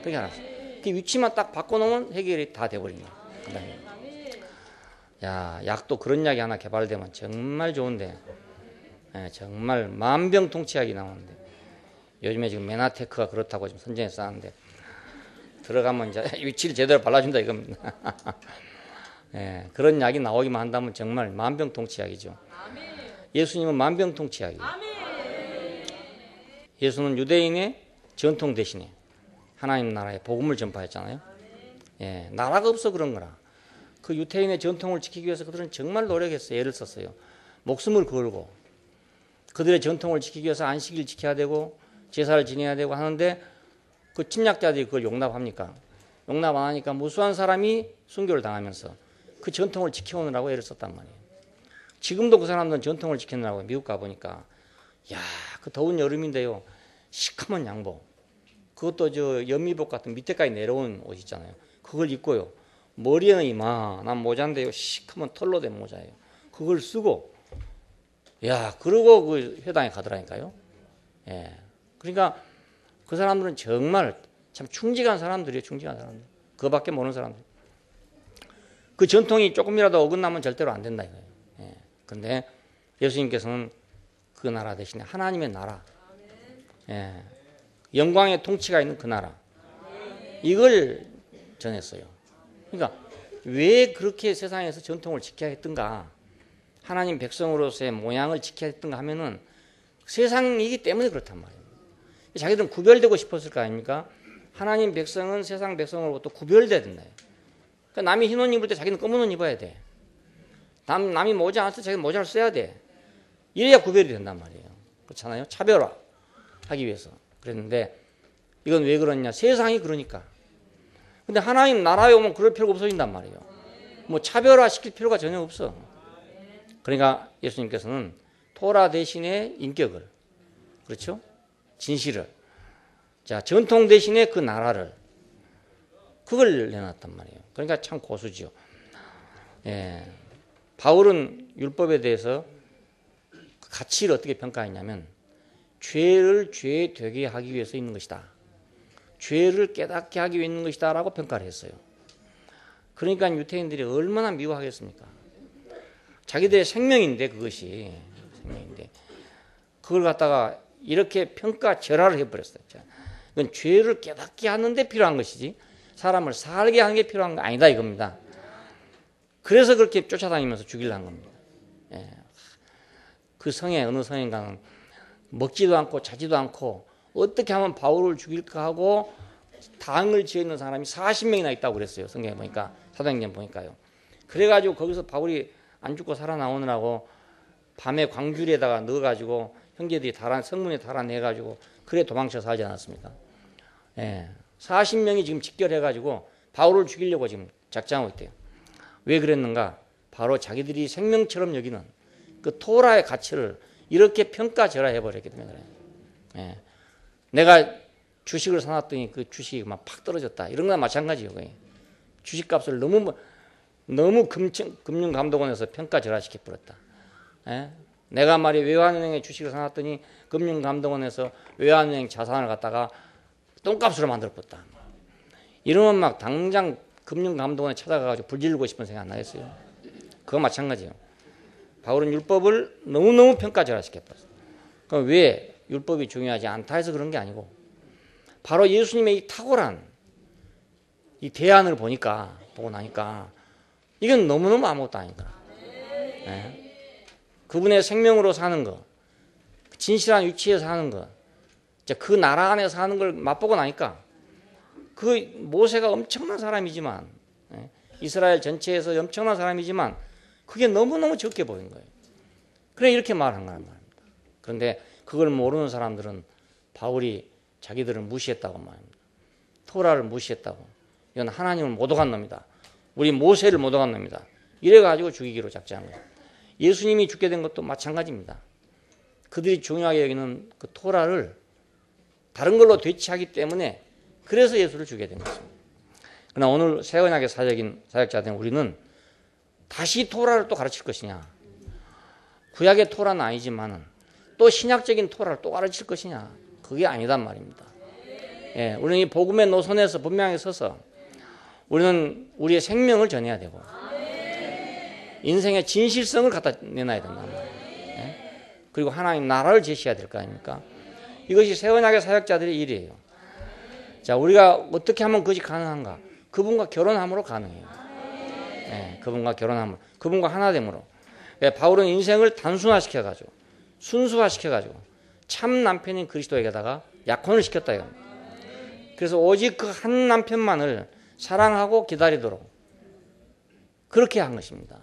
그렇게 알았어요. 그 위치만 딱 바꿔놓으면 해결이 다 돼버립니다. 야, 약도 그런 약이 하나 개발되면 정말 좋은데, 정말 만병통치약이 나오는데 요즘에 지금 메나테크가 그렇다고 지금 선전해서 하는데 들어가면 이제 위치를 제대로 발라준다 이겁니다. 그런 약이 나오기만 한다면 정말 만병통치약이죠. 예수님은 만병통치약이에요. 예수는 유대인의 전통 대신에 하나님 나라의 복음을 전파했잖아요. 나라가 없어 그런 거라. 그 유대인의 전통을 지키기 위해서 그들은 정말 노력했어요. 애를 썼어요. 목숨을 걸고 그들의 전통을 지키기 위해서 안식일 지켜야 되고 제사를 지내야 되고 하는데 그 침략자들이 그걸 용납합니까? 용납 안 하니까 무수한 사람이 순교를 당하면서 그 전통을 지켜오느라고 애를 썼단 말이에요. 지금도 그 사람들은 전통을 지키느라고 미국 가보니까 야, 그 더운 여름인데요. 시커먼 양복. 그것도 저 연미복 같은 밑에까지 내려온 옷 있잖아요. 그걸 입고요. 머리에는 이만한 모자인데요. 시커먼 털로 된 모자예요. 그걸 쓰고 야, 그러고 그 회당에 가더라니까요. 예. 그러니까 그 사람들은 정말 참 충직한 사람들이에요. 충직한 사람들. 그거밖에 모르는 사람들. 그 전통이 조금이라도 어긋나면 절대로 안 된다 이거예요. 예. 근데 예수님께서는 그 나라 대신에 하나님의 나라, 예. 영광의 통치가 있는 그 나라, 이걸 전했어요. 그러니까 왜 그렇게 세상에서 전통을 지켜야 했던가, 하나님 백성으로서의 모양을 지켜야 했던가 하면은 세상이기 때문에 그렇단 말이에요. 자기들은 구별되고 싶었을 거 아닙니까? 하나님 백성은 세상 백성으로부터 구별돼야 된다. 그러니까 남이 흰 옷 입을 때 자기는 검은 옷 입어야 돼. 남이 모자 안 써 자기는 모자를 써야 돼. 이래야 구별이 된단 말이에요. 그렇잖아요. 차별화하기 위해서 그랬는데 이건 왜 그러냐? 세상이 그러니까. 근데 하나님 나라에 오면 그럴 필요가 없어진단 말이에요. 뭐 차별화시킬 필요가 전혀 없어. 그러니까 예수님께서는 토라 대신에 인격을, 그렇죠? 진실을, 자 전통 대신에 그 나라를, 그걸 내놨단 말이에요. 그러니까 참 고수죠. 예. 바울은 율법에 대해서 그 가치를 어떻게 평가했냐면 죄를 죄 되게 하기 위해서 있는 것이다. 죄를 깨닫게 하기 위해 있는 것이다 라고 평가를 했어요. 그러니까 유태인들이 얼마나 미워하겠습니까? 자기들의 생명인데, 그것이 생명인데 그걸 갖다가 이렇게 평가절하를 해버렸어요. 이건 죄를 깨닫게 하는데 필요한 것이지 사람을 살게 하는 게 필요한 거 아니다 이겁니다. 그래서 그렇게 쫓아다니면서 죽이려는 겁니다. 예. 그 성에, 어느 성인가는 먹지도 않고 자지도 않고 어떻게 하면 바울을 죽일까 하고 당을 지어 있는 사람이 40명이나 있다고 그랬어요. 성경에 보니까, 사도행전 보니까요. 그래가지고 거기서 바울이 안 죽고 살아나오느라고 밤에 광주리에다가 넣어가지고 형제들이 성문에 달아내가지고 그래 도망쳐서 하지 않았습니까? 예. 40명이 지금 직결해가지고 바울을 죽이려고 지금 작정하고 있대요. 왜 그랬는가? 바로 자기들이 생명처럼 여기는 그 토라의 가치를 이렇게 평가절하해버렸기 때문에 그래요. 예. 내가 주식을 사놨더니 그 주식이 막 팍 떨어졌다. 이런 거나 마찬가지예요. 주식값을 너무 금융감독원에서 평가절하시켜버렸다. 예? 내가 말이 외환은행에 주식을 사놨더니 금융감독원에서 외환은행 자산을 갖다가 똥값으로 만들어버렸다. 이러면 막 당장 금융감독원에 찾아가가지고 불지르고 싶은 생각 안 나겠어요? 그거 마찬가지예요. 바울은 율법을 너무너무 평가절하시켜버렸어요. 그럼 왜 율법이 중요하지 않다 해서 그런 게 아니고 바로 예수님의 이 탁월한 이 대안을 보고 나니까 이건 너무너무 아무것도 아닌가. 네. 그분의 생명으로 사는 것, 진실한 위치에서 사는 것, 그 나라 안에 사는 걸 맛보고 나니까 그 모세가 엄청난 사람이지만, 이스라엘 전체에서 엄청난 사람이지만 그게 너무너무 적게 보인 거예요. 그래 이렇게 말한 거란 말입니다. 그런데 그걸 모르는 사람들은 바울이 자기들을 무시했다고 말합니다. 토라를 무시했다고. 이건 하나님을 모독한 놈이다. 우리 모세를 모독한 놈이다. 이래가지고 죽이기로 작정한 거예요. 예수님이 죽게 된 것도 마찬가지입니다. 그들이 중요하게 여기는 그 토라를 다른 걸로 대체하기 때문에 그래서 예수를 죽게 된 것입니다. 그러나 오늘 새 언약의 사역자된 우리는 다시 토라를 또 가르칠 것이냐, 구약의 토라는 아니지만은 또 신약적인 토라를 또 가르칠 것이냐, 그게 아니단 말입니다. 예, 우리는 이 복음의 노선에서 분명히 서서 우리는 우리의 생명을 전해야 되고 인생의 진실성을 갖다 내놔야 된단 말이에요. 예? 그리고 하나님 나라를 제시해야 될 거 아닙니까? 이것이 새 언약의 사역자들의 일이에요. 자, 우리가 어떻게 하면 그것이 가능한가? 그분과 결혼함으로 가능해요. 예, 그분과 결혼함으로, 그분과 하나됨으로. 예, 바울은 인생을 단순화시켜가지고 순수화시켜가지고 참 남편인 그리스도에게다가 약혼을 시켰다 이겁니다. 그래서 오직 그 한 남편만을 사랑하고 기다리도록 그렇게 한 것입니다.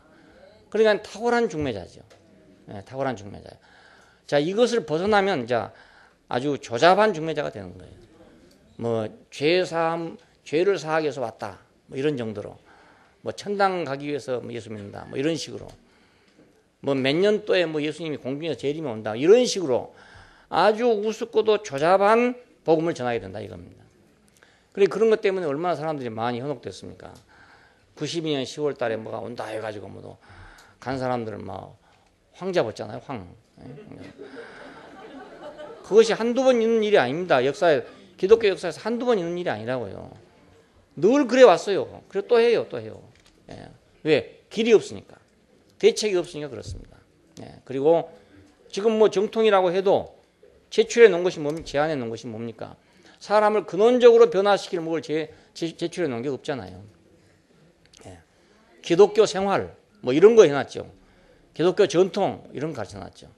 그러니까 탁월한 중매자죠. 네, 탁월한 중매자. 자, 이것을 벗어나면 이제 아주 조잡한 중매자가 되는 거예요. 뭐 죄를 사하기 위해서 왔다. 뭐 이런 정도로. 뭐 천당 가기 위해서 예수 믿는다. 뭐 이런 식으로. 뭐 몇 년도에 뭐 예수님이 공중에서 재림이 온다. 이런 식으로 아주 우습고도 조잡한 복음을 전하게 된다 이겁니다. 그래 그런 것 때문에 얼마나 사람들이 많이 현혹됐습니까? 92년 10월 달에 뭐가 온다 해가지고 뭐 간 사람들은 막 황 잡았잖아요. 황. 그것이 한두 번 있는 일이 아닙니다. 역사에 기독교 역사에서 한두 번 있는 일이 아니라고요. 늘 그래 왔어요. 그래 또 해요. 또 해요. 예. 왜? 길이 없으니까. 대책이 없으니까 그렇습니다. 예. 그리고 지금 뭐 정통이라고 해도 제출해 놓은 것이 뭡니까? 제안해 놓은 것이 뭡니까? 사람을 근원적으로 변화시킬 목을 제출해 놓은 게 없잖아요. 예. 기독교 생활 뭐 이런 거 해놨죠. 기독교 전통 이런 거 가르쳐놨죠.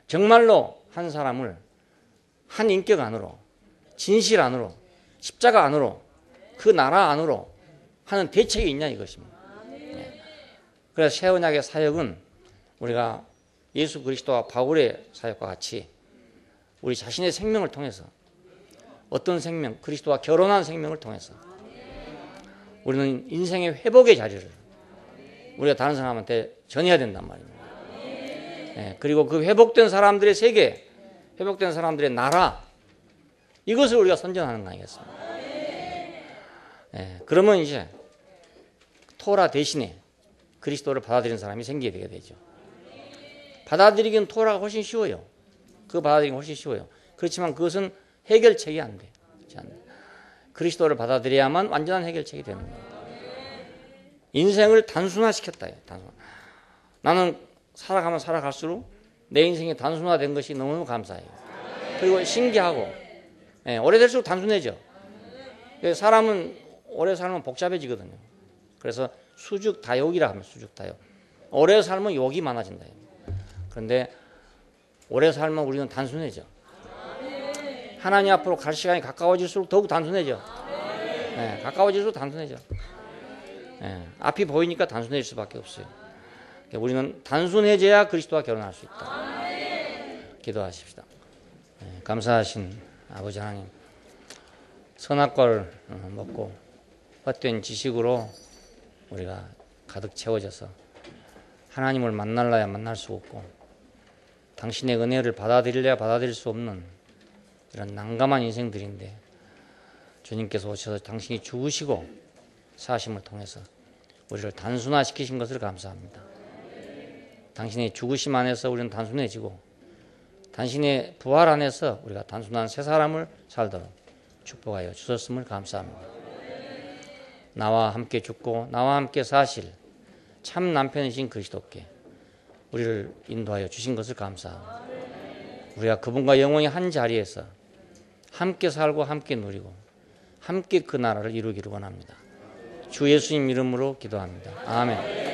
정말로 한 사람을 한 인격 안으로 진실 안으로 십자가 안으로 그 나라 안으로 하는 대책이 있냐 이것입니다. 예. 그래서 새 언약의 사역은 우리가 예수 그리스도와 바울의 사역과 같이 우리 자신의 생명을 통해서 어떤 생명, 그리스도와 결혼한 생명을 통해서 우리는 인생의 회복의 자리를 우리가 다른 사람한테 전해야 된단 말입니다. 예, 그리고 그 회복된 사람들의 세계, 회복된 사람들의 나라 이것을 우리가 선전하는 거 아니겠습니까? 예, 그러면 이제 토라 대신에 그리스도를 받아들이는 사람이 생기게 되게 되죠. 받아들이기는 토라가 훨씬 쉬워요. 그거 받아들이기는 훨씬 쉬워요. 그렇지만 그것은 해결책이 안 돼. 그리스도를 받아들여야만 완전한 해결책이 되는 거예요. 인생을 단순화시켰다. 나는 살아가면 살아갈수록 내 인생이 단순화된 것이 너무너무 감사해요. 그리고 신기하고 예, 오래될수록 단순해져. 사람은 오래 살면 복잡해지거든요. 그래서 수죽다욕이라 하면 수죽다욕. 오래 살면 욕이 많아진다. 그런데 오래 살면 우리는 단순해져. 하나님 앞으로 갈 시간이 가까워질수록 더욱 단순해져. 예, 가까워질수록 단순해져. 예, 앞이 보이니까 단순해질 수밖에 없어요. 우리는 단순해져야 그리스도와 결혼할 수 있다. 기도하십시다. 예, 감사하신 아버지 하나님, 선악과를 먹고 헛된 지식으로 우리가 가득 채워져서 하나님을 만날라야 만날 수 없고 당신의 은혜를 받아들일래야 받아들일 수 없는 이런 난감한 인생들인데 주님께서 오셔서 당신이 죽으시고 사심을 통해서 우리를 단순화시키신 것을 감사합니다. 당신의 죽으심 안에서 우리는 단순해지고 당신의 부활 안에서 우리가 단순한 새 사람을 살도록 축복하여 주셨음을 감사합니다. 나와 함께 죽고 나와 함께 사실 참 남편이신 그리스도께 우리를 인도하여 주신 것을 감사합니다. 우리가 그분과 영원히 한 자리에서 함께 살고 함께 누리고 함께 그 나라를 이루기를 원합니다. 주 예수님 이름으로 기도합니다. 아멘.